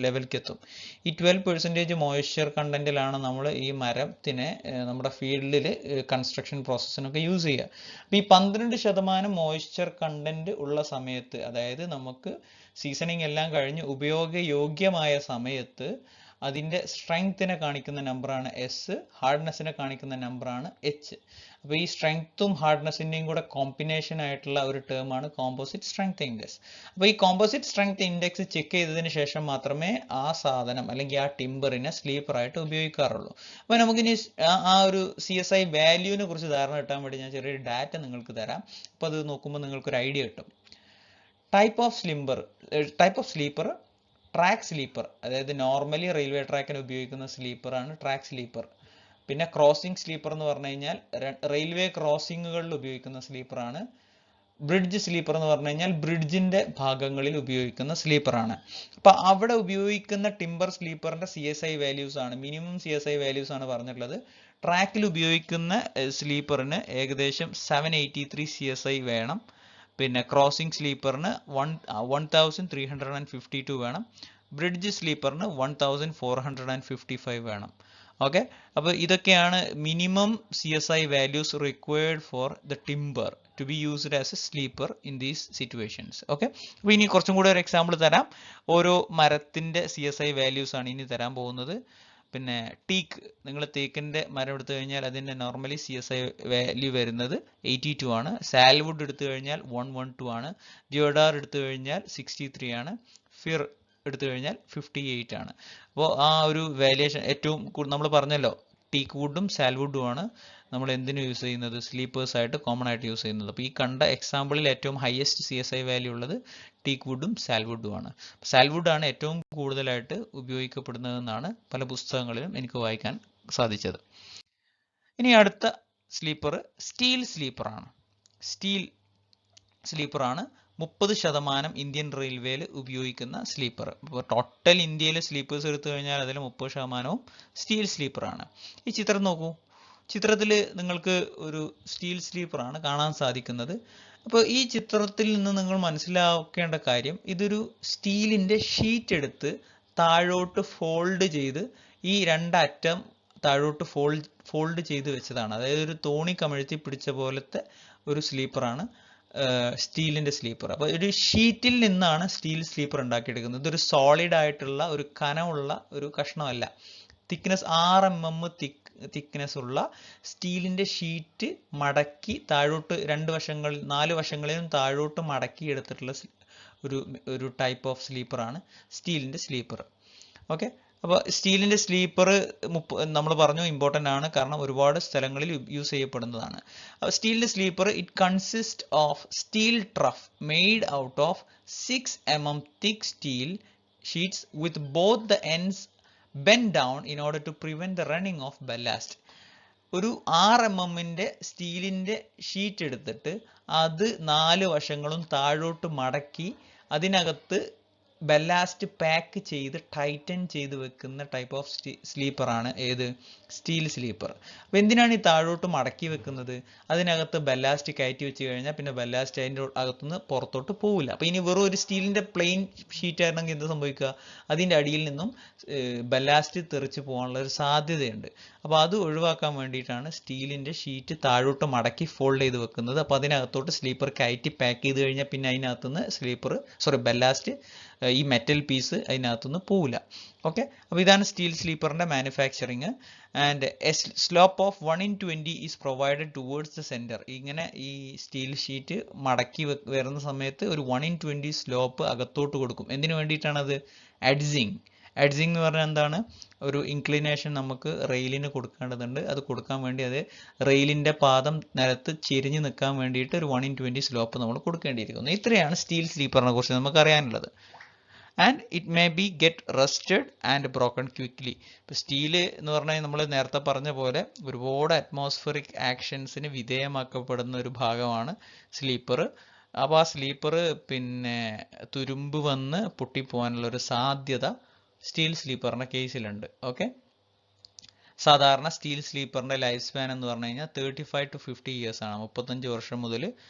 ലെവലിലേക്ക് എത്തും. ഈ 12% മോയ്സ്ചർ കണ്ടന്റിലാണ് നമ്മൾ ഈ മരത്തിനെ നമ്മുടെ ഫീൽഡിൽ കൺസ്ട്രക്ഷൻ പ്രോസസ്സിനൊക്കെ യൂസ് ചെയ്യുക. അപ്പോൾ ഈ 12% മോയ്സ്ചർ കണ്ടന്റ് ഉള്ള സമയത്ത്, അതായത് നമുക്ക് സീസണിങ് എല്ലാം കഴിഞ്ഞ് ഉപയോഗയോഗ്യമായ സമയത്ത് അതിൻ്റെ സ്ട്രെങ്ത്തിനെ കാണിക്കുന്ന നമ്പറാണ് എസ്, ഹാർഡ്നെസ്സിനെ കാണിക്കുന്ന നമ്പറാണ് എച്ച്. അപ്പോൾ ഈ സ്ട്രെങ്ത്തും ഹാർഡ്നെസ്സിൻ്റെയും കൂടെ കോമ്പിനേഷൻ ആയിട്ടുള്ള ഒരു ടേമാണ് കോമ്പോസിറ്റ് സ്ട്രെങ്ത് ഇൻഡെക്സ്. അപ്പോൾ ഈ കോമ്പോസിറ്റ് സ്ട്രെങ്ത് ഇൻഡെക്സ് ചെക്ക് ചെയ്തതിന് ശേഷം മാത്രമേ ആ സാധനം അല്ലെങ്കിൽ ആ ടിമ്പറിനെ സ്ലീപ്പറായിട്ട് ഉപയോഗിക്കാറുള്ളൂ. അപ്പോൾ നമുക്കിനി ആ ഒരു CSI വാല്യൂവിനെ കുറിച്ച് ധാരണ കിട്ടാൻ വേണ്ടി ഞാൻ ചെറിയൊരു ഡാറ്റ നിങ്ങൾക്ക് തരാം. അപ്പോൾ അത് നോക്കുമ്പോൾ നിങ്ങൾക്കൊരു ഐഡിയ കിട്ടും. Type of sleeper track sleeper, അതായത് നോർമലി റെയിൽവേ ട്രാക്കിന് ഉപയോഗിക്കുന്ന സ്ലീപ്പറാണ് ട്രാക്ക് സ്ലീപ്പർ. പിന്നെ ക്രോസിംഗ് സ്ലീപ്പർ എന്ന് പറഞ്ഞു കഴിഞ്ഞാൽ റെയിൽവേ ക്രോസിങ്ങുകളിൽ ഉപയോഗിക്കുന്ന സ്ലീപ്പറാണ്. ബ്രിഡ്ജ് സ്ലീപ്പർ എന്ന് പറഞ്ഞു കഴിഞ്ഞാൽ ബ്രിഡ്ജിന്റെ ഭാഗങ്ങളിൽ ഉപയോഗിക്കുന്ന സ്ലീപ്പറാണ്. അപ്പൊ അവിടെ ഉപയോഗിക്കുന്ന ടിമ്പർ സ്ലീപ്പറിന്റെ CSI വാല്യൂസ് ആണ്, മിനിമം CSI വാല്യൂസ് ആണ് പറഞ്ഞിട്ടുള്ളത്. ട്രാക്കിൽ ഉപയോഗിക്കുന്ന സ്ലീപ്പറിന് ഏകദേശം 783 CSI വേണം. പിന്നെ ക്രോസിംഗ് സ്ലീപ്പറിന് 1352 വേണം. ബ്രിഡ്ജ് സ്ലീപ്പറിന് 1455 വേണം. ഓക്കെ, അപ്പോൾ ഇതൊക്കെയാണ് minimum CSI values required for the timber to be used as a sleeper in these situations. Okay, അപ്പോൾ ഇനി കുറച്ചും കൂടി ഒരു എക്സാമ്പിൾ തരാം. ഓരോ മരത്തിൻ്റെ CSI വാല്യൂസ് ആണ് ഇനി തരാൻ പോകുന്നത്. പിന്നെ ടീക്ക്, നിങ്ങൾ തേക്കിൻ്റെ മരം എടുത്തു കഴിഞ്ഞാൽ അതിൻ്റെ നോർമലി CSI വാല്യൂ വരുന്നത് 82 ആണ്. സാൽവുഡ് എടുത്തു കഴിഞ്ഞാൽ 112 ആണ്. ഡിയോഡാർ എടുത്തു കഴിഞ്ഞാൽ 63 ആണ്. ഫിർ എടുത്തു കഴിഞ്ഞാൽ 58 ആണ്. അപ്പോൾ ആ ഒരു വാല്യുവേഷൻ ഏറ്റവും നമ്മൾ പറഞ്ഞല്ലോ, ടീക്ക് വുഡും സാൽവുഡും ആണ് നമ്മൾ എന്തിനു യൂസ് ചെയ്യുന്നത്? സ്ലീപ്പേഴ്സ് ആയിട്ട് കോമൺ ആയിട്ട് യൂസ് ചെയ്യുന്നത്. അപ്പോൾ ഈ കണ്ട എക്സാമ്പിളിൽ ഏറ്റവും ഹയസ്റ്റ് CSI വാല്യൂ ഉള്ളത് ടീക്ക് വുഡും സാൽവുഡും ആണ്. സാൽവുഡ് ആണ് ഏറ്റവും കൂടുതലായിട്ട് ഉപയോഗിക്കപ്പെടുന്നതെന്നാണ് പല പുസ്തകങ്ങളിലും എനിക്ക് വായിക്കാൻ സാധിച്ചത്. ഇനി അടുത്ത സ്ലീപ്പർ സ്റ്റീൽ സ്ലീപ്പറാണ്. സ്റ്റീൽ സ്ലീപ്പറാണ് 30% ഇന്ത്യൻ റെയിൽവേയിൽ ഉപയോഗിക്കുന്ന സ്ലീപ്പർ. ഇപ്പോൾ ടോട്ടൽ ഇന്ത്യയിൽ സ്ലീപ്പേഴ്സ് എടുത്തു കഴിഞ്ഞാൽ അതിൽ 30% സ്റ്റീൽ സ്ലീപ്പറാണ്. ഈ ചിത്രം നോക്കൂ. ചിത്രത്തിൽ നിങ്ങൾക്ക് ഒരു സ്റ്റീൽ സ്ലീപ്പറാണ് കാണാൻ സാധിക്കുന്നത്. അപ്പോൾ ഈ ചിത്രത്തിൽ നിന്ന് നിങ്ങൾ മനസ്സിലാക്കേണ്ട കാര്യം, ഇതൊരു സ്റ്റീലിൻ്റെ ഷീറ്റ് എടുത്ത് താഴോട്ട് ഫോൾഡ് ചെയ്ത് ഈ രണ്ടറ്റം താഴോട്ട് ഫോൾഡ് ചെയ്ത് വെച്ചതാണ്. അതായത് ഒരു തോണി കമഴ്ത്തി പിടിച്ച പോലത്തെ ഒരു സ്ലീപ്പറാണ് സ്റ്റീലിൻ്റെ സ്ലീപ്പർ. അപ്പോൾ ഒരു ഷീറ്റിൽ നിന്നാണ് സ്റ്റീൽ സ്ലീപ്പർ ഉണ്ടാക്കിയെടുക്കുന്നത്. ഇതൊരു സോളിഡ് ആയിട്ടുള്ള ഒരു കനമുള്ള ഒരു കഷ്ണമല്ല. തിക്നെസ് 6 mm തിക്നെസ് ഉള്ള സ്റ്റീലിൻ്റെ ഷീറ്റ് മടക്കി താഴോട്ട് 4 വശങ്ങളിലും താഴോട്ട് മടക്കി എടുത്തിട്ടുള്ള ഒരു ടൈപ്പ് ഓഫ് സ്ലീപ്പറാണ് സ്റ്റീലിൻ്റെ സ്ലീപ്പർ. ഓക്കെ, അപ്പോൾ സ്റ്റീലിൻ്റെ സ്ലീപ്പർ നമ്മൾ പറഞ്ഞു ഇമ്പോർട്ടൻ്റ് ആണ്, കാരണം ഒരുപാട് സ്ഥലങ്ങളിൽ യൂസ് ചെയ്യപ്പെടുന്നതാണ്. സ്റ്റീലിൻ്റെ sleeper it consist of steel trough made out of 6 mm thick steel sheets with both the ends bend down in order to prevent the running of ballast. ഒരു 6 mm സ്റ്റീലിൻ്റെ sheet എടുത്തിട്ട് അത് 4 വശങ്ങളും താഴോട്ട് മടക്കി അതിനകത്ത് ബല്ലാസ്റ്റ് പാക്ക് ചെയ്ത് Titan ചെയ്ത് വെക്കുന്ന ടൈപ്പ് ഓഫ് സ്ലീപ്പറാണ് ഏത്? Steel sleeper. അപ്പോൾ എന്തിനാണ് ഈ താഴോട്ട് മടക്കി വെക്കുന്നത്? അതിനകത്ത് ബല്ലാസ്റ്റ് കയറ്റി വെച്ച് കഴിഞ്ഞാൽ പിന്നെ ബല്ലാസ്റ്റ് അതിൻ്റെ അകത്തുനിന്ന് പുറത്തോട്ട് പോവില്ല. അപ്പോൾ ഇനി വെറും ഒരു സ്റ്റീലിൻ്റെ പ്ലെയിൻ ഷീറ്റ് ആയിരുന്നെങ്കിൽ എന്ത് സംഭവിക്കുക? അതിൻ്റെ അടിയിൽ നിന്നും ബല്ലാസ്റ്റ് തെറിച്ച് പോകാനുള്ള ഒരു സാധ്യതയുണ്ട്. അപ്പോൾ അത് ഒഴിവാക്കാൻ വേണ്ടിയിട്ടാണ് സ്റ്റീലിൻ്റെ ഷീറ്റ് താഴോട്ട് മടക്കി ഫോൾഡ് ചെയ്ത് വെക്കുന്നത്. അപ്പോൾ അതിനകത്തോട്ട് സ്ലീപ്പർ കയറ്റി പാക്ക് ചെയ്ത് കഴിഞ്ഞാൽ പിന്നെ അതിനകത്തുനിന്ന് ബല്ലാസ്റ്റ് ഈ മെറ്റൽ പീസ് അതിനകത്തുനിന്ന് പോവില്ല. ഓക്കെ, അപ്പോൾ ഇതാണ് സ്റ്റീൽ സ്ലീപ്പറിൻ്റെ manufacturing. And a slope of 1/20 is provided towards the centre. ഇങ്ങനെ ഈ സ്റ്റീൽ ഷീറ്റ് മടക്കി വരുന്ന സമയത്ത് ഒരു 1/20 സ്ലോപ്പ് അകത്തോട്ട് കൊടുക്കും. എന്തിനു വേണ്ടിയിട്ടാണത്? എഡ്ജിങ് എന്ന് പറഞ്ഞാൽ എന്താണ്? ഒരു ഇൻക്ലിനേഷൻ നമുക്ക് റെയിലിന് കൊടുക്കേണ്ടതുണ്ട്. അത് കൊടുക്കാൻ വേണ്ടി അത് റെയിലിൻ്റെ പാദം നിലത്ത് ചെരിഞ്ഞ് നിൽക്കാൻ വേണ്ടിയിട്ട് ഒരു 1/20 സ്ലോപ്പ് നമ്മൾ കൊടുക്കേണ്ടിയിരിക്കുന്നു. ഇത്രയാണ് സ്റ്റീൽ സ്ലീപ്പറിനെ കുറിച്ച് നമുക്ക് അറിയാനുള്ളത്. And it may be get rusted and broken quickly. ഇപ്പോൾ സ്റ്റീല് എന്ന് പറഞ്ഞാൽ നമ്മൾ നേരത്തെ പറഞ്ഞ പോലെ ഒരുപാട് അറ്റ്മോസ്ഫിയറിക് ആക്ഷൻസിന് വിധേയമാക്കപ്പെടുന്ന ഒരു ഭാഗമാണ് സ്ലീപ്പർ. അപ്പോൾ ആ സ്ലീപ്പർ പിന്നെ തുരുമ്പ് വന്ന് പൊട്ടിപ്പോകാനുള്ള ഒരു സാധ്യത സ്റ്റീൽ സ്ലീപ്പറിന്റെ കേസിലുണ്ട്. ഓക്കെ, സാധാരണ സ്റ്റീൽ സ്ലീപ്പറിന്റെ ലൈഫ് സ്പാൻ എന്ന് പറഞ്ഞു കഴിഞ്ഞാൽ 35 to 50 ഇയേഴ്സ് ആണ്. 35 വർഷം മുതൽ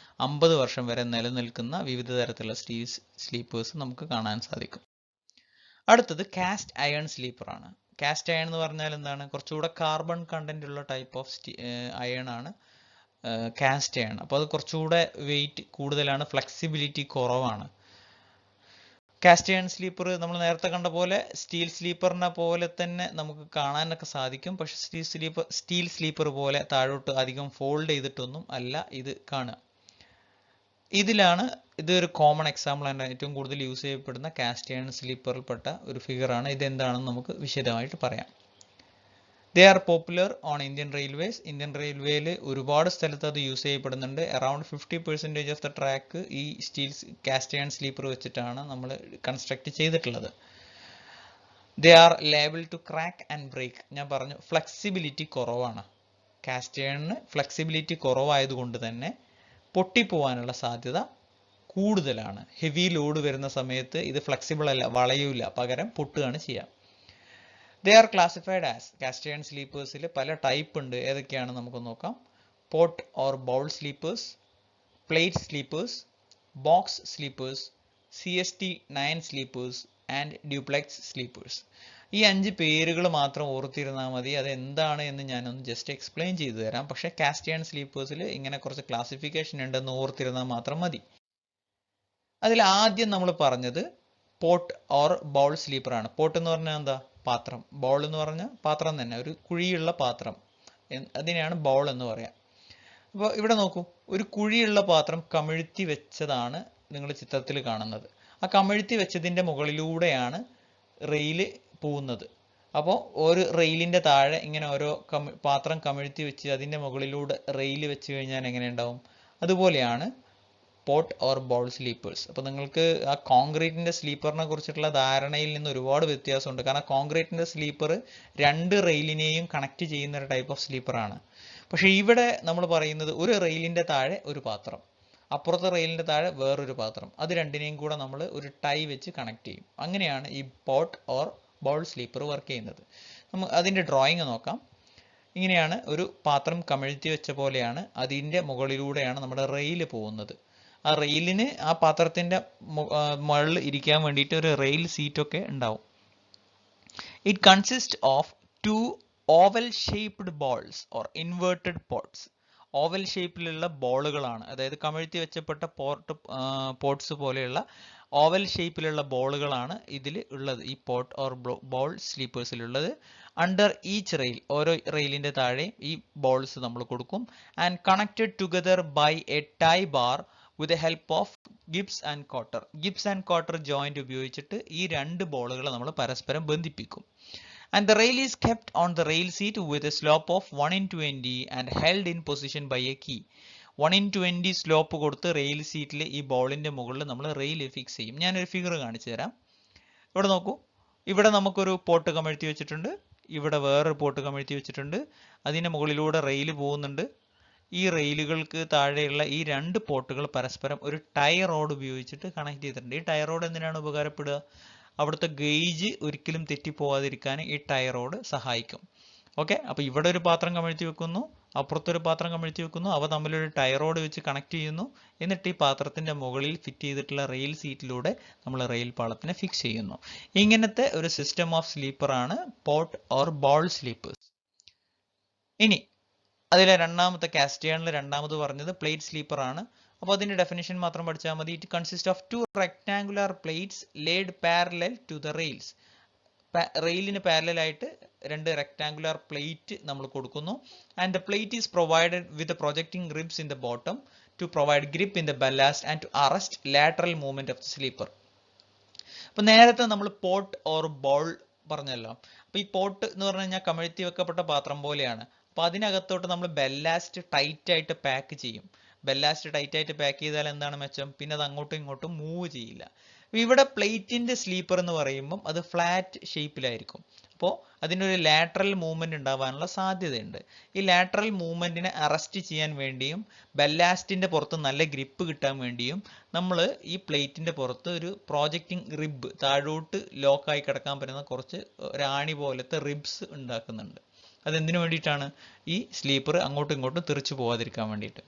50 വർഷം വരെ നിലനിൽക്കുന്ന വിവിധ തരത്തിലുള്ള സ്റ്റീൽ സ്ലീപ്പേഴ്സ് നമുക്ക് കാണാൻ സാധിക്കും. അടുത്തത് കാസ്റ്റ് അയൺ സ്ലീപ്പർ ആണ്. കാസ്റ്റ് അയൺ എന്ന് പറഞ്ഞാൽ എന്താണ്? കുറച്ചുകൂടെ കാർബൺ കണ്ടന്റ് ഉള്ള ടൈപ്പ് ഓഫ് അയൺ ആണ് കാസ്റ്റ് അയൺ. അപ്പോൾ അത് കുറച്ചുകൂടെ വെയിറ്റ് കൂടുതലാണ്, ഫ്ലെക്സിബിലിറ്റി കുറവാണ്. കാസ്റ്റ് അയൺ സ്ലീപ്പർ നമ്മൾ നേരത്തെ കണ്ട പോലെ സ്റ്റീൽ സ്ലീപ്പറിനെ പോലെ തന്നെ നമുക്ക് കാണാനൊക്കെ സാധിക്കും. പക്ഷെ സ്റ്റീൽ സ്ലീപ്പർ പോലെ താഴോട്ട് അധികം ഫോൾഡ് ചെയ്തിട്ടൊന്നും അല്ല ഇത് കാണുക. ഇതൊരു കോമൺ എക്സാമ്പിൾ ആണ്, ഏറ്റവും കൂടുതൽ യൂസ് ചെയ്യപ്പെടുന്ന കാസ്റ്റ് അയൺ സ്ലീപ്പറിൽപ്പെട്ട ഒരു ഫിഗറാണ്. ഇതെന്താണെന്ന് നമുക്ക് വിശദമായിട്ട് പറയാം. They are popular on Indian railways. Indian റെയിൽവേയിൽ ഒരുപാട് സ്ഥലത്ത് അത് യൂസ് ചെയ്യപ്പെടുന്നുണ്ട്. അറൌണ്ട് 50% ഓഫ് ദ ട്രാക്ക് ഈ കാസ്റ്റ് അയൺ സ്ലീപ്പർ വെച്ചിട്ടാണ് നമ്മൾ കൺസ്ട്രക്ട് ചെയ്തിട്ടുള്ളത്. They are liable to crack and break. ഞാൻ പറഞ്ഞു ഫ്ലെക്സിബിലിറ്റി കുറവാണ്. കാസ്റ്റ് അയണിന് ഫ്ലെക്സിബിലിറ്റി കുറവായതുകൊണ്ട് തന്നെ പൊട്ടിപ്പോവാനുള്ള സാധ്യത കൂടുതലാണ്. ഹെവി ലോഡ് വരുന്ന സമയത്ത് ഇത് ഫ്ലെക്സിബിൾ അല്ല, വളയൂല, പകരം പൊട്ടുകയാണ് ചെയ്യുക. They are classified as, cast iron സ്ലീപ്പേഴ്സിൽ പല ടൈപ്പ് ഉണ്ട്. ഏതൊക്കെയാണ് നമുക്ക് നോക്കാം. Pot or bowl sleepers, plate sleepers, box sleepers, CST-9 sleepers and duplex sleepers. ഈ 5 പേരുകൾ മാത്രം ഓർത്തിരുന്നാൽ മതി. അത് എന്താണ് എന്ന് ഞാനൊന്ന് ജസ്റ്റ് എക്സ്പ്ലെയിൻ ചെയ്തു തരാം. പക്ഷേ കാസ്റ്റ് അയൺ സ്ലീപ്പേഴ്സിൽ ഇങ്ങനെ കുറച്ച് ക്ലാസിഫിക്കേഷൻ ഉണ്ടെന്ന് ഓർത്തിരുന്നാൽ മാത്രം മതി. അതിൽ ആദ്യം നമ്മൾ പറഞ്ഞത് പോട്ട് ഓർ ബൗൾ സ്ലീപ്പർ ആണ്. പോട്ട് എന്ന് പറഞ്ഞാൽ എന്താ? പാത്രം. ബൗൾ എന്ന് പറഞ്ഞാൽ പാത്രം തന്നെ, ഒരു കുഴിയുള്ള പാത്രം, അതിനെയാണ് ബൗൾ എന്ന് പറയാം. അപ്പോൾ ഇവിടെ നോക്കൂ, ഒരു കുഴിയുള്ള പാത്രം കമിഴ്ത്തി വെച്ചതാണ് നിങ്ങൾ ചിത്രത്തിൽ കാണുന്നത്. ആ കമിഴ്ത്തി വെച്ചതിൻ്റെ മുകളിലൂടെയാണ് റെയില് പോകുന്നത്. അപ്പോൾ ഒരു റെയിലിൻ്റെ താഴെ ഇങ്ങനെ ഓരോ പാത്രം കമിഴ്ത്തി വെച്ച് അതിൻ്റെ മുകളിലൂടെ റെയിൽ വെച്ച് കഴിഞ്ഞാൽ എങ്ങനെ ഉണ്ടാവും? അതുപോലെയാണ് പോട്ട് ഓർ ബൗൾ സ്ലീപ്പേഴ്സ്. അപ്പോൾ നിങ്ങൾക്ക് ആ കോൺക്രീറ്റിൻ്റെ സ്ലീപ്പറിനെ കുറിച്ചിട്ടുള്ള ധാരണയിൽ നിന്ന് ഒരുപാട് വ്യത്യാസമുണ്ട്. കാരണം കോൺക്രീറ്റിൻ്റെ സ്ലീപ്പർ 2 റെയിലിനെയും കണക്ട് ചെയ്യുന്ന ഒരു ടൈപ്പ് ഓഫ് സ്ലീപ്പറാണ്. പക്ഷേ ഇവിടെ നമ്മൾ പറയുന്നത് ഒരു റെയിലിൻ്റെ താഴെ ഒരു പാത്രം, അപ്പുറത്തെ റെയിലിൻ്റെ താഴെ വേറൊരു പാത്രം, അത് രണ്ടിനെയും കൂടെ നമ്മൾ ഒരു ടൈ വെച്ച് കണക്ട് ചെയ്യും. അങ്ങനെയാണ് ഈ pot or bowl sleeper work ചെയ്യുന്നത്. നമുക്ക് അതിൻ്റെ ഡ്രോയിങ് നോക്കാം. ഇങ്ങനെയാണ് ഒരു പാത്രം കമിഴ്ത്തി വെച്ച പോലെയാണ്, അതിൻ്റെ മുകളിലൂടെയാണ് നമ്മുടെ റെയിൽ പോകുന്നത്. ആ റെയിലിന് ആ പാത്രത്തിൻ്റെ മുകളിൽ ഇരിക്കാൻ വേണ്ടിയിട്ട് ഒരു റെയിൽ സീറ്റൊക്കെ ഉണ്ടാവും. It consist of 2 oval shaped balls or inverted pots. Oval ഷേപ്പിലുള്ള ബോളുകളാണ്, അതായത് കമിഴ്ത്തി വെച്ചപ്പെട്ട പോട്ട്സ് പോലെയുള്ള ഓവൽ ഷേപ്പിലുള്ള ബോളുകളാണ് ഇതിൽ ഉള്ളത്, ഈ പോട്ട് ഓർ ബോൾ സ്ലീപ്പേഴ്സിലുള്ളത്. അണ്ടർ ഈച്ച് റെയിൽ, ഓരോ റെയിലിൻ്റെ താഴെ ഈ ബോൾസ് നമ്മൾ കൊടുക്കും. And connected together by a tie bar with help of gibs and cotter. Gibs and cotter joint ഉപയോഗിച്ചിട്ട് ഈ 2 ബോളുകളെ നമ്മൾ പരസ്പരം ബന്ധിപ്പിക്കും. And the rail is kept on the rail seat with a slope of 1:20 and held in position by a key. 1:20 slope കൊടുത്ത് rail സീറ്റിൽ ഈ ബോളിൻ്റെ മുകളിൽ നമ്മൾ റെയിൽ ഫിക്സ് ചെയ്യും. ഞാനൊരു ഫിഗർ കാണിച്ചു തരാം. ഇവിടെ നോക്കൂ, ഇവിടെ നമുക്കൊരു പോട്ട് കമിഴ്ത്തി വെച്ചിട്ടുണ്ട്, ഇവിടെ വേറൊരു പോട്ട് കമിഴ്ത്തി വെച്ചിട്ടുണ്ട്, അതിൻ്റെ മുകളിലൂടെ റെയിൽ പോകുന്നുണ്ട്. ഈ റെയിലുകൾക്ക് താഴെയുള്ള ഈ 2 പോട്ടുകൾ പരസ്പരം ഒരു ടൈ റോഡ് ഉപയോഗിച്ചിട്ട് കണക്ട് ചെയ്തിട്ടുണ്ട്. ഈ ടൈ റോഡ് എന്തിനാണ് ഉപകാരപ്പെടുക? അവിടുത്തെ ഗേജ് ഒരിക്കലും തെറ്റിപ്പോവാതിരിക്കാൻ ഈ ടൈ റോഡ് സഹായിക്കും. ഓക്കെ, അപ്പോൾ ഇവിടെ ഒരു പാത്രം കമിഴ്ത്തി വെക്കുന്നു, അപ്പുറത്തൊരു പാത്രം കമിഴ്ത്തി വെക്കുന്നു, അവ തമ്മിലൊരു ടൈ റോഡ് വെച്ച് കണക്ട് ചെയ്യുന്നു. എന്നിട്ട് ഈ പാത്രത്തിൻ്റെ മുകളിൽ ഫിറ്റ് ചെയ്തിട്ടുള്ള റെയിൽ സീറ്റിലൂടെ നമ്മൾ റെയിൽ പാളത്തിനെ ഫിക്സ് ചെയ്യുന്നു. ഇങ്ങനത്തെ ഒരു സിസ്റ്റം ഓഫ് സ്ലീപ്പറാണ് പോട്ട് ഓർ ബോൾ സ്ലീപ്പേഴ്സ്. ഇനി അതിലെ രണ്ടാമത്തെ കാസ്റ്റ് അയണിൽ രണ്ടാമത് പറഞ്ഞത് പ്ലേറ്റ് സ്ലീപ്പർ ആണ്. അപ്പോൾ അതിൻ്റെ ഡെഫിനിഷൻ മാത്രം പഠിച്ചാൽ മതി. It consist of 2 rectangular plates laid parallel to the rails. റെയിലിന് പാരലൽ ആയിട്ട് 2 റെക്ടാങ്കുലർ പ്ലേറ്റ് നമ്മൾ കൊടുക്കുന്നു. And the plate is provided with projecting ribs in the bottom to provide grip in the ballast and to arrest lateral movement of the sleeper. അപ്പോൾ നേരത്തെ നമ്മൾ pot or ball പറഞ്ഞല്ലോ. അപ്പോൾ ഈ pot എന്ന് പറഞ്ഞു കഴിഞ്ഞാൽ കമിഴ്ത്തി വെക്കപ്പെട്ട പാത്രം പോലെയാണ്. അപ്പോൾ അതിനകത്തോട്ട് നമ്മൾ ബെല്ലാസ്റ്റ് ടൈറ്റ് ആയിട്ട് പാക്ക് ചെയ്യും. ബെല്ലാസ്റ്റ് ടൈറ്റ് ആയിട്ട് പാക്ക് ചെയ്താൽ എന്താണ് മെച്ചം? പിന്നെ അത് അങ്ങോട്ടും ഇങ്ങോട്ടും മൂവ് ചെയ്യില്ല. ഇവിടെ പ്ലേറ്റിന്റെ സ്ലീപ്പർ എന്ന് പറയുമ്പം അത് ഫ്ലാറ്റ് ഷേപ്പിലായിരിക്കും. അപ്പോൾ അതിനൊരു ലാറ്ററൽ മൂവ്മെന്റ് ഉണ്ടാവാനുള്ള സാധ്യതയുണ്ട്. ഈ ലാറ്ററൽ മൂവ്മെന്റിനെ അറസ്റ്റ് ചെയ്യാൻ വേണ്ടിയും ബല്ലാസ്റ്റിന്റെ പുറത്ത് നല്ല ഗ്രിപ്പ് കിട്ടാൻ വേണ്ടിയും നമ്മൾ ഈ പ്ലേറ്റിന്റെ പുറത്ത് ഒരു പ്രോജക്റ്റിംഗ് റിബ്, താഴോട്ട് ലോക്കായി കിടക്കാൻ പറ്റുന്ന കുറച്ച് ഒരാണി പോലത്തെ റിബ്സ് ഉണ്ടാക്കുന്നുണ്ട്. അതെന്തിനു വേണ്ടിയിട്ടാണ്? ഈ സ്ലീപ്പർ അങ്ങോട്ടും ഇങ്ങോട്ടും തെറിച്ചു പോകാതിരിക്കാൻ വേണ്ടിയിട്ട്.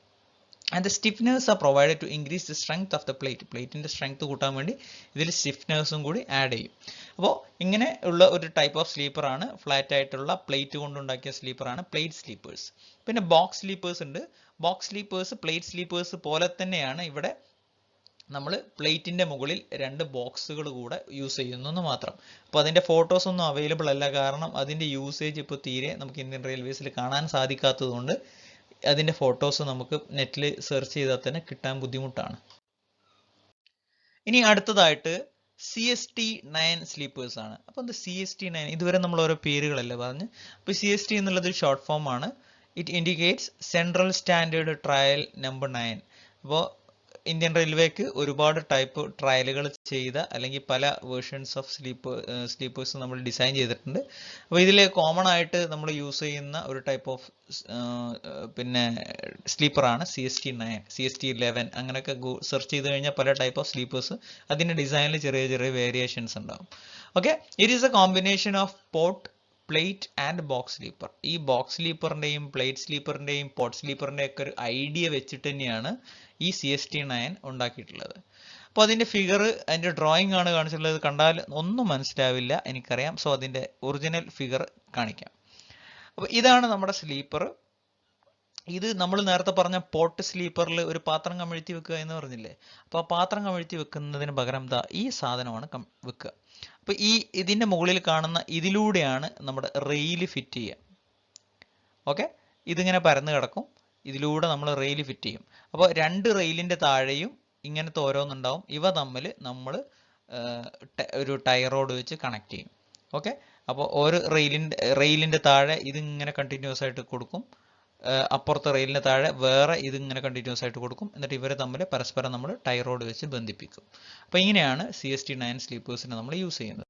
And the stiffeners are provided to increase the strength of the plate. പ്ലേറ്റിന്റെ സ്ട്രെങ്ത് കൂട്ടാൻ വേണ്ടി ഇതിൽ സ്റ്റിഫ്നേഴ്സും കൂടി ആഡ് ചെയ്യും. അപ്പോൾ ഇങ്ങനെ ഉള്ള ഒരു ടൈപ്പ് ഓഫ് സ്ലീപ്പർ ആണ്, ഫ്ലാറ്റ് ആയിട്ടുള്ള പ്ലേറ്റ് കൊണ്ടുണ്ടാക്കിയ സ്ലീപ്പർ ആണ് പ്ലേറ്റ് സ്ലീപ്പേഴ്സ്. പിന്നെ ബോക്സ് സ്ലീപ്പേഴ്സ് ഉണ്ട്. ബോക്സ് സ്ലീപ്പേഴ്സ് പ്ലേറ്റ് സ്ലീപ്പേഴ്സ് പോലെ തന്നെയാണ്. ഇവിടെ നമ്മൾ പ്ലേറ്റിന്റെ മുകളിൽ 2 ബോക്സുകൾ കൂടെ യൂസ് ചെയ്യുന്നു എന്ന് മാത്രം. അപ്പോൾ അതിന്റെ ഫോട്ടോസ് ഒന്നും അവൈലബിൾ അല്ല, കാരണം അതിന്റെ യൂസേജ് ഇപ്പോൾ തീരെ നമുക്ക് ഇന്ത്യൻ റെയിൽവേസിൽ കാണാൻ സാധിക്കാത്തതുകൊണ്ട് അതിന്റെ ഫോട്ടോസ് നമുക്ക് നെറ്റിൽ സെർച്ച് ചെയ്താൽ തന്നെ കിട്ടാൻ ബുദ്ധിമുട്ടാണ്. ഇനി അടുത്തതായിട്ട് CST-9 സ്ലീപ്പേഴ്സ് ആണ്. അപ്പോൾ ഇത് CST-9, ഇതുവരെ നമ്മൾ ഓരോ പേരുകളല്ലേ പറഞ്ഞ്. അപ്പോൾ CST എന്നുള്ളത് ഷോർട്ട് ഫോം ആണ്. It indicates central standard trial number 9. അപ്പോൾ ഇന്ത്യൻ റെയിൽവേക്ക് ഒരുപാട് ടൈപ്പ് ട്രയലുകൾ ചെയ്ത അല്ലെങ്കിൽ പല വേർഷൻസ് ഓഫ് സ്ലീപ്പേഴ്സ് നമ്മൾ ഡിസൈൻ ചെയ്തിട്ടുണ്ട്. അപ്പോൾ ഇതിൽ കോമൺ ആയിട്ട് നമ്മൾ യൂസ് ചെയ്യുന്ന ഒരു ടൈപ്പ് ഓഫ് പിന്നെ സ്ലീപ്പറാണ് CST-9, CST-11 അങ്ങനെയൊക്കെ സെർച്ച് ചെയ്ത് കഴിഞ്ഞാൽ പല ടൈപ്പ് ഓഫ് സ്ലീപ്പേഴ്സ് അതിൻ്റെ ഡിസൈനിൽ ചെറിയ ചെറിയ വേരിയേഷൻസ് ഉണ്ടാവും. Okay, it is A combination of pot, plate and box sleeper. ഈ ബോക്സ് സ്ലീപ്പറിൻ്റെയും പ്ലേറ്റ് സ്ലീപ്പറിൻ്റെയും പോട്ട് സ്ലീപ്പറിൻ്റെയും ഒക്കെ ഒരു ഐഡിയ വെച്ചിട്ട് തന്നെയാണ് ഈ CST-9 ഉണ്ടാക്കിയിട്ടുള്ളത്. അപ്പോൾ അതിൻ്റെ ഫിഗർ, അതിൻ്റെ ഡ്രോയിങ് ആണ് കാണിച്ചിട്ടുള്ളത്. കണ്ടാൽ ഒന്നും മനസ്സിലാവില്ല എനിക്കറിയാം. സോ അതിൻ്റെ ഒറിജിനൽ ഫിഗർ കാണിക്കാം. അപ്പോൾ ഇതാണ് നമ്മുടെ സ്ലീപ്പർ. ഇത് നമ്മൾ നേരത്തെ പറഞ്ഞ പോട്ട് സ്ലീപ്പറിൽ ഒരു പാത്രം കമിഴ്ത്തി വെക്കുക എന്ന് പറഞ്ഞില്ലേ. അപ്പോൾ ആ പാത്രം കമിഴ്ത്തി വെക്കുന്നതിന് പകരം ഈ സാധനമാണ് വെക്കുക. അപ്പോൾ ഇതിൻ്റെ മുകളിൽ കാണുന്ന ഇതിലൂടെയാണ് നമ്മുടെ റെയിൽ ഫിറ്റ് ചെയ്യുക. ഓക്കെ, ഇതിങ്ങനെ പരന്ന് കിടക്കും, ഇതിലൂടെ നമ്മൾ റെയിൽ ഫിറ്റ് ചെയ്യും. അപ്പോൾ 2 റെയിലിൻ്റെ താഴെയും ഇങ്ങനത്തെ ഓരോന്നുണ്ടാവും. ഇവ തമ്മിൽ നമ്മൾ ഒരു ടയർ റോഡ് വെച്ച് കണക്ട് ചെയ്യും. ഓക്കെ, അപ്പോൾ ഓരോ റെയിലിൻ്റെ താഴെ ഇതിങ്ങനെ കണ്ടിന്യൂസ് ആയിട്ട് കൊടുക്കും, അപ്പുറത്തെ റെയിലിന് താഴെ വേറെ ഇതിങ്ങനെ കണ്ടിന്യൂസ് ആയിട്ട് കൊടുക്കും. എന്നിട്ട് ഇവരെ തമ്മിൽ പരസ്പരം നമ്മൾ ടയർ റോഡ് വെച്ച് ബന്ധിപ്പിക്കും. അപ്പോൾ ഇങ്ങനെയാണ് CST-9 സ്ലീപ്പേഴ്സിനെ നമ്മൾ യൂസ് ചെയ്യുന്നത്.